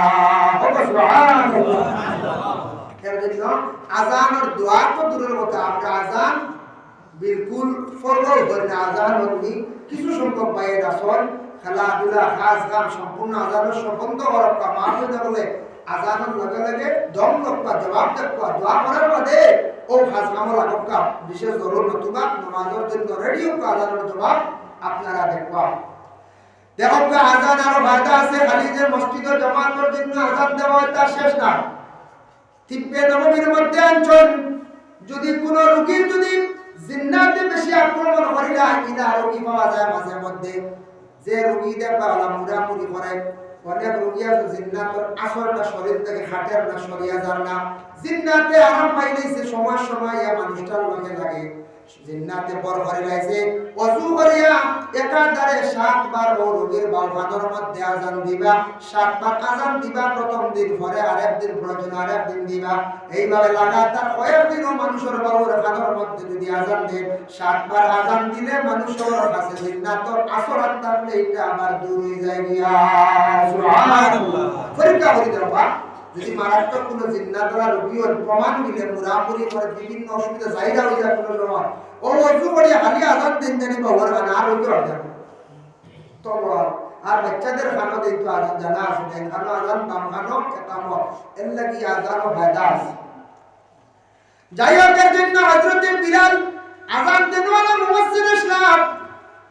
সুবহানাল্লাহ এর জন্য আযানের দোয়া তো দূরের কথা আমরা আযান বিলকুল ফরজ করি না আযান হলি কিছু সংখ্যক বাইরে আসল খেলাধুলা কাজ কাম সম্পূর্ণ আযানের সম্বন্ধ করার কাম হইতে বলে আযানের লগে লগে দম লক্কা জবাব দেখবা দোয়া করার বাদে ও কাজ কাম লাগা বিশেষ জরুর নতুবা নামাজের জন্য রেডিও আযানের জবাব আপনারা দেখবা দেখো আযান আরো ফায়দা আছে খালি যে মসজিদে জামাতের জন্য আযান দেওয়া তা শেষ না তিব্বে নববীর মধ্যে আনছেন যদি কোনো রোগীর যদি জিন্নাতে বেশি আক্রমণ করিলা ইনা রোগী পাওয়া যায় মাঝে মধ্যে যে রোগী দেখবা আলা মুরামুরি করে অনেক রোগী আছে জিন্নাতের আসরটা শরীর থেকে হাটের না সরিয়া যার না জিন্নাতে আরাম পাইলেছে সময় সময় ইয়া মানুষটার লগে লাগে জিন্নাতে পর করে লাইছে ওযু করিয়া একাধারে 7 বার ও রোগীর বালভানোর মধ্যে আযান দিবা 7 বার আযান দিবা প্রথম দিন পরে আরেক দিন প্রয়োজন আরেক দিন দিবা এইভাবে লাগাতার কয়েক দিন ও মানুষের বালভানোর মধ্যে যদি আযান দেন 7 বার আযান দিলে মানুষের কাছে জিন্নাতের আসরাত থাকলে এটা আবার দূর হয়ে যায় গিয়া সুবহানাল্লাহ পরীক্ষা করি দেবা যদি মারাত্মক কোনো জিন্নাতরা রোগীর প্রমাণ মিলে মুরাপুরি করে বিভিন্ন অসুবিধা জায়গা হয়ে যায় কোনো সময় ও ওযু করে হালি আযান দিন জানি বাবার গান আর ওই করে দেন তো আর বাচ্চাদের খানো দিন তো আযান জানা আছে দেন খানো আযান বাম খানো একামত এর লাগি আযান ও ফায়দা আছে যাই হোক এর জন্য হযরত বিলাল আযান দেনওয়ালা মুয়াজ্জিন ইসলাম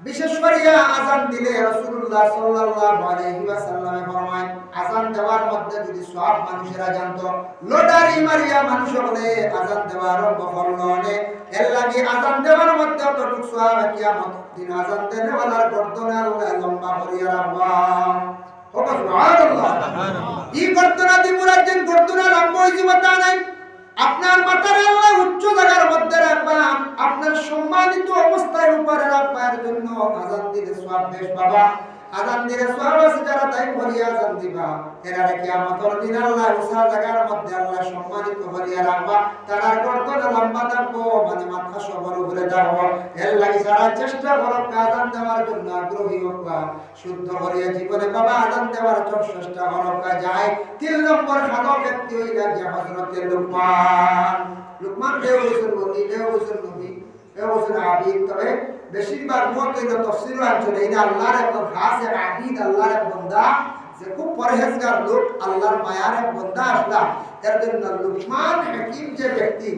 বিশেষ করে আযান দিলে রাসূলুল্লাহ সাল্লাল্লাহু আলাইহি ওয়াসাল্লাম ফরমায় আযান দেওয়ার মধ্যে যদি সব মানুষেরা জানতো লটারি মারিয়া মানুষ বলে আযান দেওয়ার আরম্ভ করলনে এর লাগি আযান দেওয়ার মধ্যে কতটুক সওয়াব কিয়ামত দিন আযান দেওয়ার গর্দনে আল্লাহ লম্বা করিয়া রাখবা হবে সুবহানাল্লাহ এই গর্দনা দি মুরাজ্জিন গর্দনা লম্বা হইছে মাথা নাই আপনার মাথার আল্লাহ উচ্চ জায়গার মধ্যে রাখবা আপনার সম্মানিত অবস্থায় উপরে রাখবা এর জন্য আযান দিলে সওয়াব বেশ বাবা আযান দিলে সওয়াব আছে যারা তাই ভরিয়া আযান দিবা এরা কিয়ামতের দিন আল্লাহ উচ্চ জায়গার মধ্যে আল্লাহ সম্মানিত ভরিয়া রাখবা তার গর্দনা লম্বা থাকবো মানে মাথা সবার উপরে যাবো এর লাগি সারা চেষ্টা করো আযান দেওয়ার জন্য আগ্রহী হবা শুদ্ধ ভরিয়া জীবনে বাবা আযান দেওয়ার চেষ্টা করো যায় 3 নম্বর ভালো ব্যক্তি হইলা যে হযরত লুকমান দেও বছর বলি দেও বছর নবী দেও বছর আবিদ তবে বেশিরভাগ মত এই তাফসীর আছে এটা আল্লাহর এক খাস এক আবিদ আল্লাহর এক বান্দা যে খুব পরহেজগার লোক আল্লাহর মায়ার এক বান্দা আসলা এর জন্য লুকমান হাকিম যে ব্যক্তি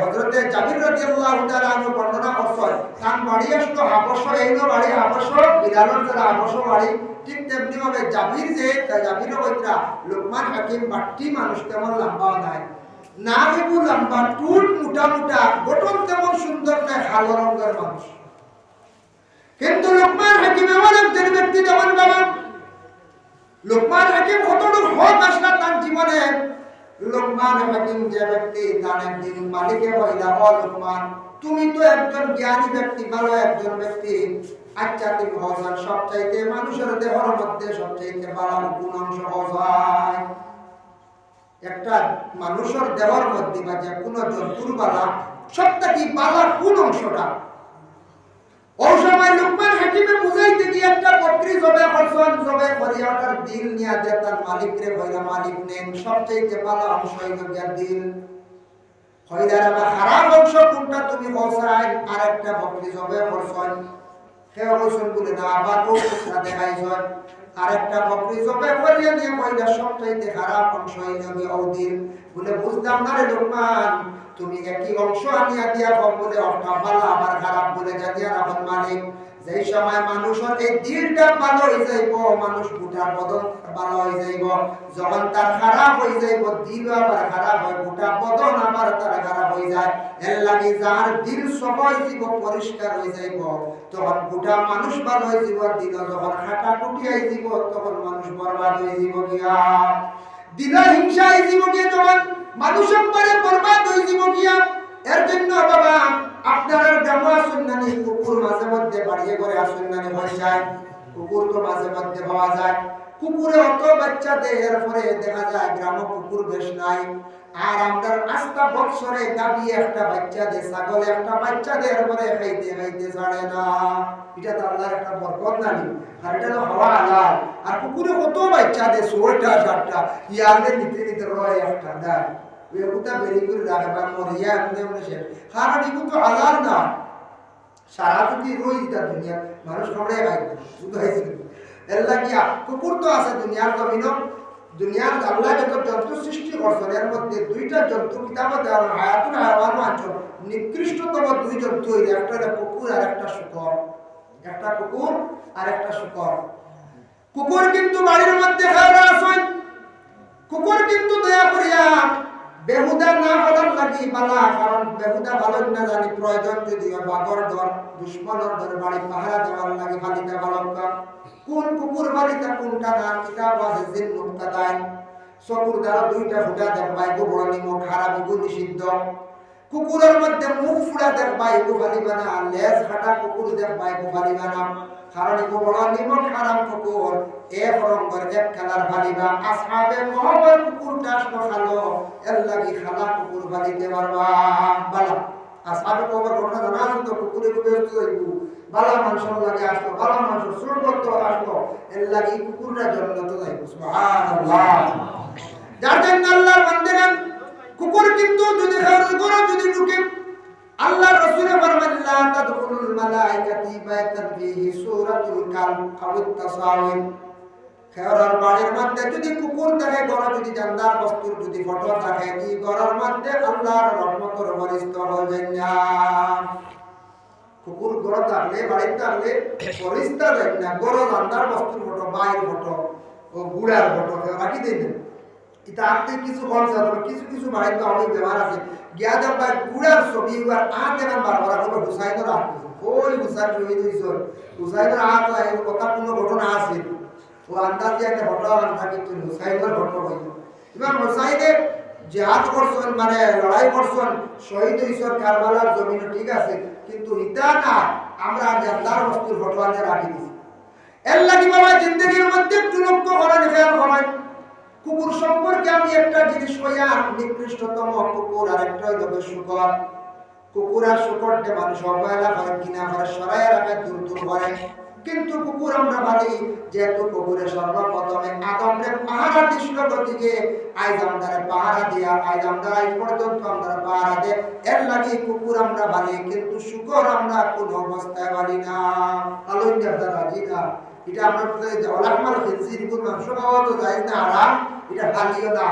হযরত জাবির রাদিয়াল্লাহু তাআলা আনহু বর্ণনা করছেন তার বাড়ি আসলো হাবশ এইনো বাড়ি হাবশ বিলালের যারা হাবশ বাড়ি ঠিক তেমনি ভাবে জাবির যে জাবির কইরা লুকমান হাকিম বাট্টি মানুষ তেমন লম্বা নাই না হেবু লম্বা টুট মোটা মোটা গঠন তেমন সুন্দর না কালো রঙের মানুষ কিন্তু লুকমান হাকিম এমন একজন ব্যক্তি যেমন বাবা লুকমান হাকিম কতটুকু হক আসলা তার জীবনে লুকমান হাকিম যে ব্যক্তি তার একদিন মালিকে বলিলা ও লুকমান তুমি তো একজন জ্ঞানী ব্যক্তি ভালো একজন ব্যক্তি আচ্ছা তুমি হজন সবচাইতে মানুষের দেহের মধ্যে সবচাইতে ভালো কোন অংশ হয় একটা মানুষের দেহের মধ্যে বা যে কোন জন্তুর বালা সবথেকে ভালো কোন অংশটা ও ওই সময় লুকমান হাকিমে বুঝাইতে গিয়ে একটা বকরি জবে করছেন, জবে করিয়া তার দিল নিয়া দিয়ে তার মালিকরে কইরা, মালিক নেন সবচেয়ে ভালো অংশ হইল গিয়া দিল। কইলার বা খারাপ অংশ কোনটা তুমি বলছাই? আর একটা বকরি জবে করছেন, কেউ কইছেন বলে না, আবার ওটা দেখাইছেন। আর একটা বকরি জবে করিয়া নিয়ে কইলা সবচেয়ে খারাপ অংশ হইল গিয়া ও দিল। বলে বুঝলাম না রে লোকমান, তুমি একই অংশ আনিয়া দিয়া কম বলে অর্থা ভালো আবার খারাপ বলে দিয়া রাখুন মালিক। যেই সময় মানুষের এই দিলটা ভালো হয়ে যাইব, মানুষ গোটার বদন ভালো হয়ে যাইব। যখন তার খারাপ হয়ে যাইব, দিল আবার খারাপ হয়, গোটা বদন আবার তার খারাপ হয়ে যায়। এর লাগে যার দিল সবাই জীব পরিষ্কার হয়ে যাইব, তখন গোটা মানুষ ভালো হয়ে যাব। দিল যখন খাটা কুটি হয়ে যাব, তখন মানুষ বরবাদ হয়ে যাব গিয়া। দিল হিংসা হয়ে যাব গিয়া, তখন মানুষ একবারে বরবাদ হয়ে যাব গিয়া। এর জন্য বাবা আপনারা জামা সুন্নানি কুকুর মাঝে মধ্যে বাড়িয়ে করে আসুন্নানি হয়ে যায়। কুকুর তো মাঝে মধ্যে পাওয়া যায়। কুকুরে অত বাচ্চা দেহের পরে দেখা যায় গ্রাম কুকুর বেশ নাই। আর আমাদের আস্তা বৎসরে গাবি একটা বাচ্চা দে, ছাগলে একটা বাচ্চা দেহের পরে খাইতে খাইতে ছাড়ে না। এটা তো আল্লাহর একটা বরকত নানি, আর এটা তো হওয়া হালাল। আর কুকুরে কত বাচ্চা দে, ৬টা ৭টা, ইয়ালে নিতে নিতে রয় একটা দেয়। বেগুতা বেরি করে রাখবা মরিয়া এমনি এমনি সে কারণ এগুলো তো হালাল না। সারা যদি রই দিতা দুনিয়া মানুষ খাবড়ে খাইবে, শুধু হয়েছে এর লাগিয়া কুকুর তো আছে দুনিয়ার জমিন। দুনিয়ার আল্লাহ যত জন্তু সৃষ্টি করছেন, এর মধ্যে 2টা জন্তু কিতাবে দেওয়া হায়াতুল হায়াওয়ান মানছেন। নিকৃষ্টতম 2 জন্তু হইল, একটা হলো কুকুর আর একটা শুকর। একটা কুকুর আর একটা শুকর। কুকুর কিন্তু বাড়ির মধ্যে খাওয়া আসেন। কুকুর কিন্তু দয়া করিয়া বেহুদা না হলার লাগি বালা, কারণ বেহুদা ভালো না জানি প্রয়োজন যদি বাগর ধর দুশ্মনের ধর বাড়ি পাহারা দেওয়ার লাগে বালিটা ভালকা। কোন কুকুর বালিটা কোনটা না কিতাব আছে জিন মুক্তাদায়। চকুর দ্বারা 2টা ফুটা দেখবাই গো বড় নিমক খারাপ গো নিষিদ্ধ। কুকুরের মধ্যে মুখ ফুড়া দেখবাই গো ফালিবা না, লেজ কাটা কুকুর দেখবাই গো ফালিবা না। কারণ গো বড় নিমক খারাপ কুকুর এক রঙের এক কালার ফালিবা। আসহাবে মহব্বত কুকুরটা আসলো খালো, এর লাগি খালা কুকুর ফালিতে পারবা বালা। আসহাবে মহব্বত ঘটনা জানা আছে তো, কুকুরে ব্যস্ত হইব বালা মানুষের লাগে আসলো, বালা মানুষের সুরবত আসলো, এর লাগি কুকুরটা জন্ম তো যাইব। সুবহানাল্লাহ। যার জন্য আল্লাহর বান্দারা কুকুর কিন্তু যদি ঘরে যদি ঢুকে, আল্লাহ রাসূলে ফরমান লা তাদখুলুল মালায়েকাতি বাইতান ফিহি সূরাতুল কালব আও তাসাউর। খেরার বাড়ির মধ্যে যদি কুকুর থাকে, ঘরে যদি জানদার বস্তুর যদি ফটো থাকে, এই ঘরের মধ্যে আল্লাহর রহমতের বরিষ্ঠ হয়ে যায় না। কুকুর ঘরে থাকলে, বাড়িতে থাকলে বরিষ্ঠ যায় না। ঘরে জানদার বস্তুর ফটো, বাইরের ফটো ও গুড়ার ফটো রাখি দেন। এটা আপনি কিছু বলছে, কিছু কিছু বাড়িতে অনেক ব্যবহার আছে। গিয়া দেখবা গুড়ার ছবি আর দেখান বারবার হলো হুসাইনের হাত, ওই হুসাইন শহীদ হয়েছিল, হুসাইনের হাত কথা কোনো ঘটনা আছে, ও আন্দাজে একটা ঘটনা থাকে হুসাইনের ঘটনা হইল। এবং হুসাইনের জিহাদ করছেন, মানে লড়াই করছেন, শহীদ হয়েছেন কারবালার জমিনে, ঠিক আছে, কিন্তু ইটা না আমরা জানদার বস্তুর ঘটনা রাখি দিছি। এর লাগি বাবা জিন্দগির মধ্যে একটু লক্ষ্য করেন, খেয়াল করেন। কুকুর সম্পর্কে আমি একটা জিনিস কইয়া, নিকৃষ্টতম কুকুর আর একটা হইল শুকর। কুকুর আর শুকরকে মানুষ অবহেলা করে, কিনা করে, সরাই রাখে, দূর দূর করে। কিন্তু কুকুর আমরা বলি যেহেতু কুকুরে সর্বপ্রথমে আদমরে পাহারা দিছিল, গতিকে আইজ আমরা পাহারা দিয়া, আইজ আমরা এই পর্যন্ত আমরা পাহারা দে। এর লাগে কুকুর আমরা বলি, কিন্তু শুকর আমরা কোন অবস্থায় বলি না। আলোই আপনারা রাজি না? এটা আমরা ওলামাল খিনজির কোন মাংস খাওয়া তো যায় না, আরাম, এটা ভালিও না।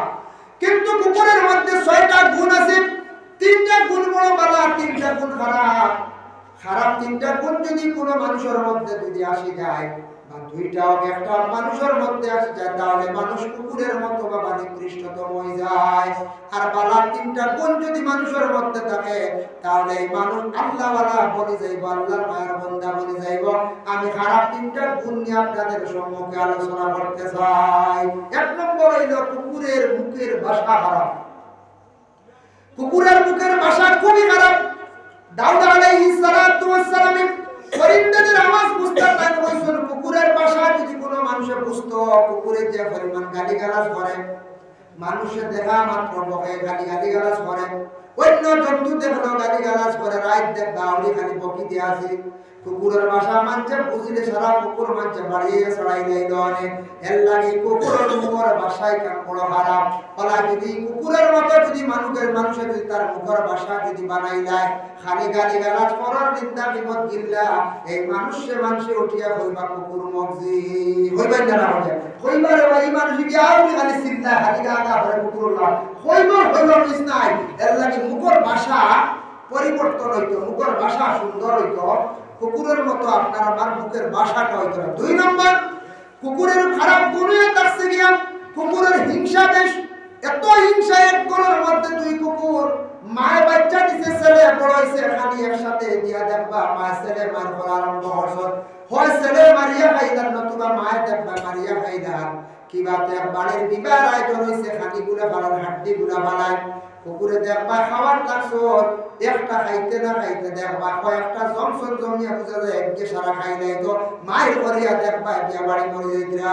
কিন্তু কুকুরের মধ্যে 6টা গুণ আছে। 3টা গুণ বড় ভালো, 3টা গুণ খারাপ। খারাপ 3টা গুণ যদি কোনো মানুষের মধ্যে যদি আসে যায়, বা 2টা হোক একটা মানুষের মধ্যে আসে যায়, তাহলে মানুষ কুকুরের মতো বাবা নিকৃষ্টতম হয়ে যায়। আর বালা 3টা গুণ যদি মানুষের মধ্যে থাকে, তাহলে এই মানুষ আল্লাহওয়ালা বলে যাইব, আল্লাহর মায়ের বান্দা বলে যাইব। আমি খারাপ 3টা গুণ নিয়ে আপনাদের সম্মুখে আলোচনা করতে চাই। 1 নম্বর হইল কুকুরের মুখের ভাষা খারাপ। কুকুরের মুখের ভাষা খুবই খারাপ। দাউদ আলাইহিস সালাতু ওয়াস সালাম পরিন্দাদের আওয়াজ বুঝতে পারেন, কইছেন কুকুরের ভাষা যদি কোনো মানুষে বুঝতো, কুকুরের যে পরিমাণ গালিগালাজ করে, মানুষে দেখা মাত্র বকে গালিগালাজ করে, অন্য জন্তু দেখলো গালিগালাজ করে, রাত দেখ দাউরি খালি বকি দিয়ে আছে। কুকুরের ভাষা মানছে বুঝলে সারা কুকুর মানছে বাড়িয়ে ছড়াই লাইল অনেক এর লাগে কুকুরের মুখের ভাষায় কান বড় খারাপ বলা যদি কুকুরের মতো যদি মানুষের যদি তার মুখের ভাষা যদি বানাই দেয় খালি গালি গালাজ পরার নিন্দা বিপদ গিল্লা এই মানুষে উঠিয়া হইবা কুকুর মগজি হইবেন না হবে হইবার এই মানুষ কি আউলি খালি চিন্তা খালি গাগা করে কুকুর না হইবার কিছু নাই এর লাগে মুখের ভাষা পরিবর্তন হইতো মুখের ভাষা সুন্দর হইতো কুকুরের মতো আপনার আমার মুখের ভাষাটা হইতো না 2 নম্বর কুকুরের খারাপ গুণে থাকছে গিয়া কুকুরের হিংসা বেশ এত হিংসা এক গরুর মধ্যে 2 কুকুর মায়ের বাচ্চা দিছে ছেলে বড় হইছে খালি একসাথে দিয়া দেখবা মা ছেলে মার করা আরম্ভ করছে হয় ছেলে মারিয়া খাইদার নতুবা মায়ের দেখবা মারিয়া খাইদার কিবাতে বাড়ির বিবাহ আয়োজন হইছে খালি গুলা বালার হাড্ডি গুলা বালায় কুকুরে দেখবা খাওয়ার লাগছো একটা খাইতে না খাইতে দেখবা কয়েকটা জমসন জমিয়া বুঝা যায় এককে সারা খাই নাই তো মায়ের করিয়া দেখবা বিয়া বাড়ি মরে যাইতরা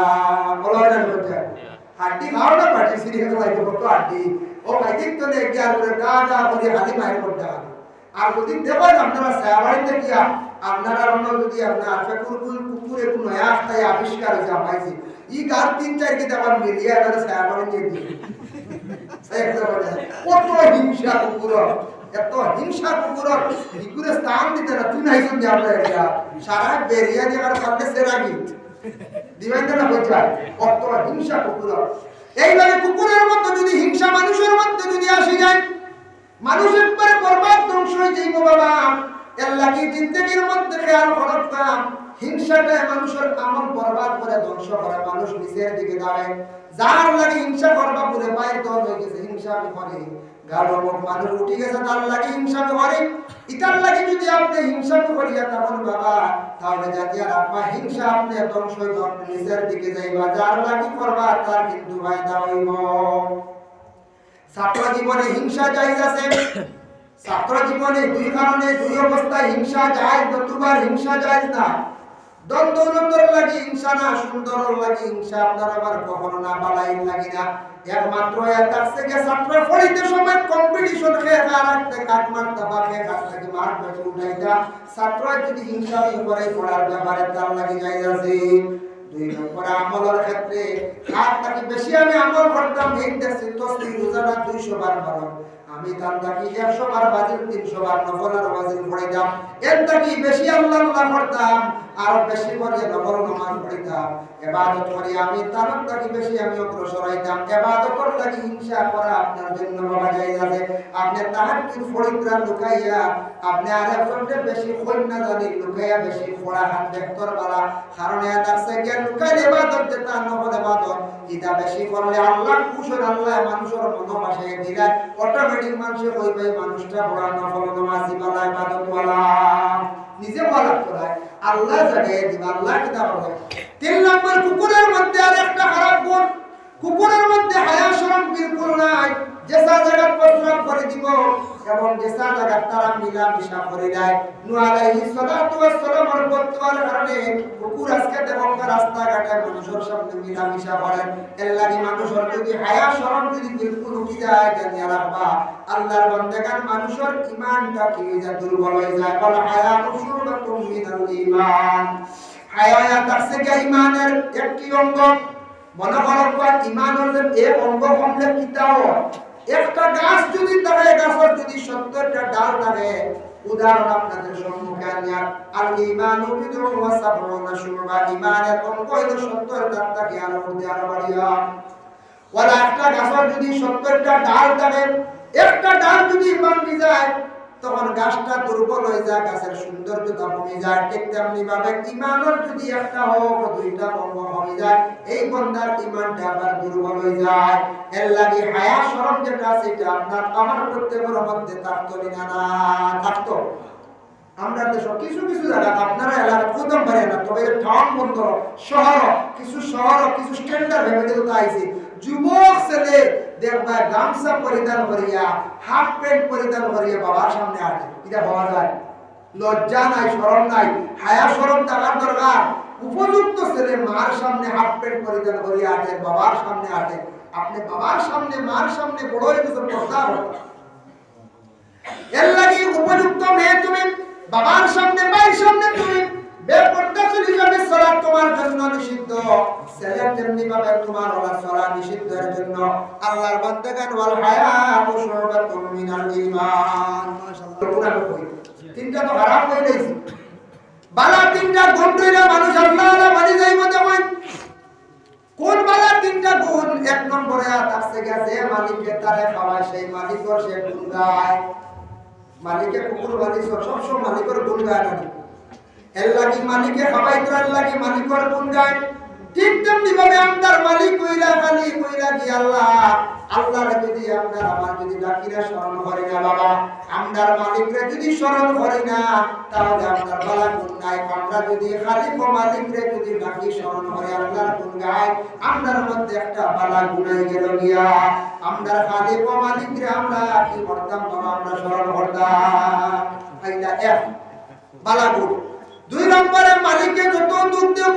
বলার মধ্যে হাড্ডি খাও না পাটি সিরিয়াস লাগে কত হাড্ডি ও খাইতে তো নে গিয়া করে গা করে হালি মায়ের করতে হবে আর যদি দেখো আপনারা সায়াবাড়িতে গিয়া আপনারা অন্য যদি আপনার কুকুরে কোনো একটাই আবিষ্কার হয়েছে পাইছি ই গার 3-4 কে দেওয়ার মিলিয়ে আপনারা সায়াবাড়ি নিয়ে দিই কত হিংসা কুকুর এত হিংসা কুকুরের স্থান দিতে না তুই নাই শুনতে আমরা সারা বেরিয়া দেওয়ার সাথে সেরা গীত দিবেন না বোঝা কত হিংসা কুকুর এইভাবে কুকুরের মধ্যে যদি হিংসা মানুষের মধ্যে যদি আসে যায় মানুষের পরে বরবাদ ধ্বংস হয়ে যাইব বাবা এর লাগি জিন্দেগির মধ্যে খেয়াল করতাম হিংসাটা মানুষের আমল বরবাদ করে ধ্বংস করে মানুষ নিচের দিকে যাবে যার লাগে হিংসা করবা পুরে পায়ের তল হয়ে গেছে হিংসা করে গাড়ো মুখ মানুষ উঠে গেছে তার লাগে হিংসা করে ইতার লাগে যদি আপনি হিংসা করিয়া তখন বাবা তাহলে জাতি আর আপনার হিংসা আপনি ধ্বংস হইব আপনি নিচের দিকে যাইবা যার লাগে করবা তার কিন্তু ফায়দা হইব ছাত্র জীবনে হিংসা জায়েজ আছে ছাত্র জীবনে 2 কারণে 2 অবস্থায় হিংসা জায়েজ নতুবার হিংসা জায়েজ না দ্বন্দ্বর লাগি হিংসা না সুন্দর লাগি হিংসা আপনার আবার কখনো না বালাই লাগি না একমাত্র তার থেকে ছাত্র পড়িতে সময় কম্পিটিশন খেয়ে রাখতে কাট মারতে বাপে কাছ থেকে মার বেশি উঠাইতা ছাত্র যদি হিংসা করে পড়ার ব্যাপারে তার লাগি যাই আছে 2 নম্বর আমলের ক্ষেত্রে আর তাকে বেশি আমি আমল করতাম এই দেখছি তসবিহ রোজানা 200 বার পড়ো আমি তার তাকি 100 বার বাজিল 300 বার নফলের বাজিল পড়াইতাম এর তাকি বেশি আল্লাহ করতাম আর বেশি করে নফল নামাজ পড়িতাম ইবাদত করি আমি তার তাকি বেশি আমি অগ্রসর হইতাম ইবাদতের লাগি হিংসা করা আপনার জন্য বাবা জায়েজ আছে আপনি তাহাজ্জুদ ফরিদরা লুকাইয়া আপনি আরেকজনকে বেশি কইনা জানি লুকাইয়া বেশি পড়া হাত দেখতর বালা কারণ এটা থেকে লুকাইলে ইবাদত যেটা নফল ইবাদত এটা বেশি করলে আল্লাহ খুশ হয় আল্লাহ মানুষের মন ভাষায় দিলে অটোমেটিক মানুষ কইবে মানুষটা বড় নফল নামাজি বালা ইবাদত ওয়ালা নিজে বলা করে আল্লাহ জানে দিবা আল্লাহ কি দাও 3 নম্বর কুকুরের মধ্যে আরেকটা খারাপ গুণ কুকুরের মধ্যে হায়া শরম বিলকুল নাই যেসা জায়গা প্রস্রাব করে দিব এবং যেসা জায়গা তারা মিলামিশা করে দেয় নূহ আলাইহিস সালাতু ওয়াস সালামের বর্তমান কারণে কুকুর আজকে দেখো রাস্তা ঘাটে মানুষের সামনে মিলামিশা করে এর লাগি মানুষের যদি হায়া শরম যদি বিলকুল উঠে যায় জানিয়া রাখবা আল্লাহর বান্দাগান মানুষের ঈমানটা কি যা দুর্বল হয়ে যায় বল হায়া শুরবাতুম মিনাল ঈমান হায়া তাকসে কে ঈমানের একটি অঙ্গ মনে করো ঈমানের এক অঙ্গ কমলে কিতাও একটা গাছ যদি থাকে গাছের যদি 70টা ডাল থাকে উদাহরণ আপনাদের সম্মুখে আনিয়া আল ঈমানু বিদুন ওয়া সাবরুনা শুরবা ঈমানের অঙ্গ হইল 70টা থাকে আর মধ্যে আরো বাড়িয়া ওলা একটা গাছের যদি 70টা ডাল থাকে একটা ডাল যদি ভাঙি যায় তখন গাছটা দুর্বল হয়ে যায় গাছের সৌন্দর্যতা কমে যায় ঠিক তেমনি ভাবে ঈমানের যদি একটা হোক 2টা অঙ্গ কমে যায় এই বান্দার ঈমানটা আবার দুর্বল হয়ে যায় এর লাগি হায়া শরম যেটা আছে এটা আপনার আমার প্রত্যেকের মধ্যে থাকতো না থাকতো আমরা দেশ কিছু জায়গা আপনারা এলাকা কোথাও পারে না তবে টাউন বন্ধ শহর কিছু স্ট্যান্ডার্ড ভেবে দিতে আইছে যুবক ছেলে দেখবা গামছা পরিধান করিয়া হাফ প্যান্ট পরিধান করিয়া বাবার সামনে আসে এটা পাওয়া যায় লজ্জা নাই শরম নাই হায়া শরম থাকার দরকার উপযুক্ত ছেলে মার সামনে হাফ প্যান্ট পরিধান করিয়া আসে বাবার সামনে আসে আপনি বাবার সামনে মার সামনে বড় কিছু পর্দা এর লাগি উপযুক্ত মেয়ে তুমি বাবার সামনে মায়ের সামনে তুমি বেপরদা চলে যাবে, সালাত তোমার জন্য নিষিদ্ধ। ছেলের যেমনি ভাবে তোমার ওলা সালাত নিষিদ্ধের জন্য আল্লাহর বান্দাগান ওয়াল হায়া শুরবাতুম মিনাল ঈমান। মাশাআল্লাহ। তিনটা তো হারাম হয়ে গেছে। বালা তিনটা গুণ কইরা মানুষ আল্লাহর মানি যাইব তেমন। কোন বালা তিনটা গুণ? এক নম্বরে আছে গেছে মালিককে তারে খাওয়ায়, সেই মালিকর সে গুণ গায়। মালিকে কুকুর মালিক সবসময় মালিকের গুণ গায় না, এর লাগি মালিকে খাওয়াই তো এর লাগি মালিকের গুণ গায়। ঠিক তেমনি ভাবে আমদার মালিক কইরা খালি কইরা কি আল্লাহ, আল্লাহর যদি আপনার আমার যদি ডাকিরা স্মরণ করে না বাবা, আমদার মালিকরে যদি স্মরণ করে না তাহলে আপনার বালা গুণ নাই। আমরা যদি খালি মালিকরে যদি ডাকি স্মরণ করে আল্লাহর গুণ গায়, আমদার মধ্যে একটা বালা গুণাই গেল গিয়া। আমদার খালি মালিকরে আমরা কি করতাম বাবা, আমরা স্মরণ করতাম। এইটা এক বালা গুণ। দুই নম্বরে মালিককে যত দুঃখ দেব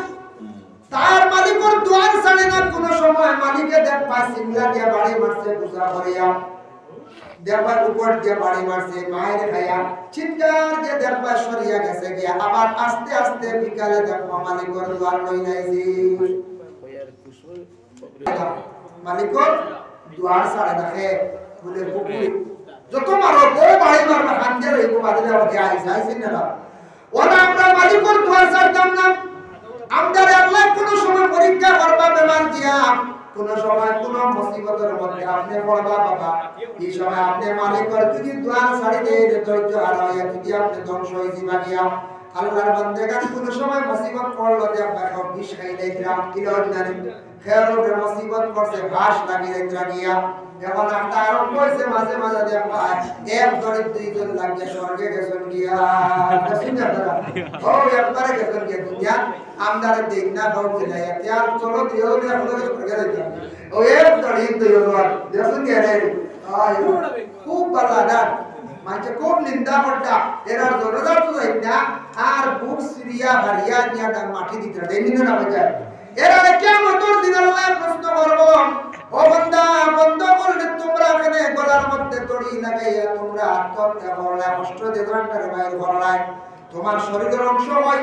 তার মালিকর দুয়ার ছাড়ে না। কোন সময় মালিকে দেখবা সিংলা দিয়ে বাড়ি মারছে, গুজা করিয়া দেখবা উপর দিয়ে বাড়ি মারছে, মায়ের খাইয়া চিৎকার দিয়ে দেখবা সরিয়া গেছে গিয়া। আবার আস্তে আস্তে বিকালে দেখবা মালিকর দুয়ার লই নাইছি, মালিকর দুয়ার ছাড়ে দেখে বলে কুকুর যত মারো ও বাড়ি মারবা হাঙ্গের হইব বাদলে ওকে আইছে আইছে না। ওরা আমরা মালিকর দুয়ার ছাড়তাম না। আমদার আল্লাহ কোন সময় পরীক্ষা করবা বেমার দিয়া, কোন সময় কোন মুসিবতের মধ্যে আপনি পড়বা বাবা, এই সময় আপনি মালিকের যদি দুয়ার ছাড়ি দেয় ধৈর্য হারাইয়া যদি আপনি ধ্বংস হয়ে যাবা গিয়া। আল্লাহর বান্দাগান কোন সময় মুসিবত পড়লো যে আপনার বিষ খাই দেইরাম কিলো জানি খেয়ালের মুসিবত করছে ঘাস লাগিয়ে গিয়া। এখন একটা আরম্ভ হইছে মাঝে মাঝে দেখবা এক ধরে দুইজন লাগিয়ে স্বর্গে গেছেন গিয়া। শুনতে আপনারা ও একবারে গেছেন গিয়া দুনিয়া আমদারে দেখ না করতে নাই আর চলো দিও না হলো স্বর্গে যাইতা। ও এক ধরে দুইজন দেখুন গিয়া রে খুব ভালো না মাঝে খুব নিন্দা করতা এরার দরজার তো যাই না আর বুক সিরিয়া হারিয়া নিয়া তার মাটি দিতে দেনি না বাজার। এরা কিয়ামতের দিন আল্লাহ প্রশ্ন করব, ও বান্দা বন্ধ করলে তোমরা এখানে গলার মধ্যে দড়ি লাগাইয়া তোমরা আত্মহত্যা করলে, কষ্ট দিয়ে জানটারে বাইর করলে, তোমার শরীরের অংশ হয়,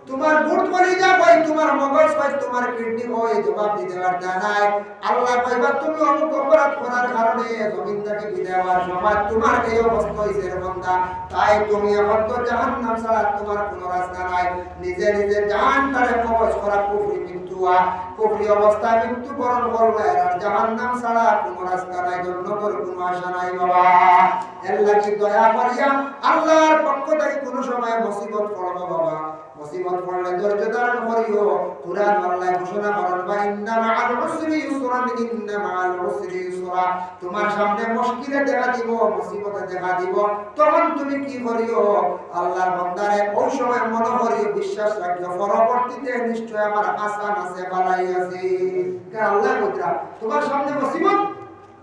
তোমার বুট কলিজা হয়, তোমার মগজ হয়, তোমার কিডনি হয়, জবাব দিতে পারতে নাই। আল্লাহ কইবা তুমি অমুক অপরাধ করার কারণে জমিন থেকে বিদায় হওয়ার সময় তোমার এই অবস্থা হইছে রে বান্দা, তাই তুমি এখন তো জাহান্নাম ছাড়া তোমার কোনো রাস্তা নাই। নিজে নিজে জাহান্নামে প্রবেশ করা কুফরি মৃত্যু, কুফরি অবস্থায় মৃত্যু বরণ করলে আর জাহান্নাম ছাড়া কোনো রাস্তা নাই, জন্নতের কোনো আশা নাই বাবা। এর লাগি দয়া করিয়া আল্লাহর পক্ষ থেকে কোনো সময় মুসিবত পড়বা বাবা, মুসিবত পড়লে ধৈর্য ধারণ করিও। কুরআন আল্লাহ ঘোষণা করেন বা ইন্না মাআল উসরি ইউসরান, ইন্না মাআল উসরি ইউসরা। তোমার সামনে মুশকিলে দেখা দিব, মুসিবতে দেখা দিব, তখন তুমি কি করিও? আল্লাহর বান্দারে ওই সময় মনে করিও, বিশ্বাস রাখিও পরবর্তীতে নিশ্চয় আমার হাসান আছে, বালাই আছে। কারণ আল্লাহ বলরা তোমার সামনে মুসিবত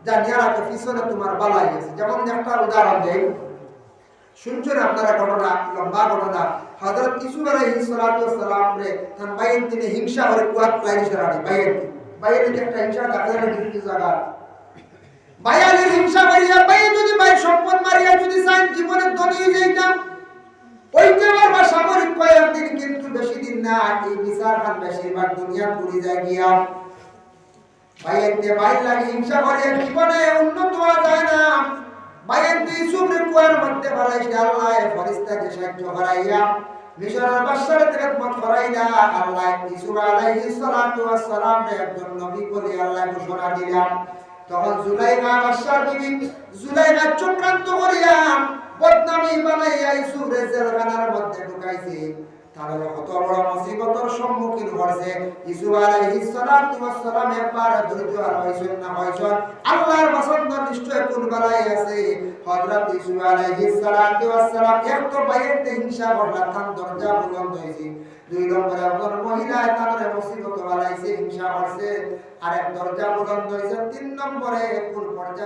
জানিয়া রাখো পিছনে তোমার বালাই আছে। যেমন একটা উদাহরণ দেই, শুনছেন আপনারা ঘটনা, লম্বা ঘটনা। হযরত ইউসুফ আলাইহিস সালাতু ওয়াস সালাম রে তার বাইরে তিনি হিংসা করে কুয়াত লাইন সরানি বাইরে একটা হিংসা ডাকলে দিতে জায়গা বাইরে হিংসা করিয়া বাইরে যদি ভাই সম্পদ মারিয়া যদি চাই জীবনে ধনী হয়ে যাইতাম ওইতে আমার সামরিক কয়েকদিন, কিন্তু বেশি দিন না, এই বিচার খান বেশিরভাগ দুনিয়া পুরি যায় গিয়া। বাইরে লাগে হিংসা করিয়া জীবনে উন্নত হওয়া যায় না। বাইরে ইউসুফের কুয়ার মধ্যে ফলাইছে আল্লাহ ফেরেশতাকে সাহায্য করাইয়া মিশরের বাদশার খেদমত করাইলা। আল্লাহ ইউসুফ আলাইহিস সালাতু ওয়াস সালাম একজন নবী বলে আল্লাহ ঘোষণা দিলেন। তখন জুলাইখা বাদশার বিবি জুলাইখা চক্রান্ত করিয়া বদনামি বানাইয়া ইউসুফের জেলখানার মধ্যে ঢুকাইছে। তাহলে কত বড় মুসিবতের সম্মুখীন হয়েছে ইউসুফ আলাইহিস সালাতু ওয়াস সালাম। একবার ধৈর্য হারাইছেন না হয়ছেন আল্লাহর পছন্দ নিশ্চয় কোন বেলায় আছে। হযরত ইউসুফ আলাইহিস সালাতু ওয়াস সালাম এক তো বাইরে হিংসা করলা, তার দরজা বুলন্দ হয়েছে। দুই নম্বরে একজন মহিলা তার মুসিবত বানাইছে, হিংসা করছে, আর এক দরজা বুলন্দ হয়েছে। তিন নম্বরে কোন পর্যায়ে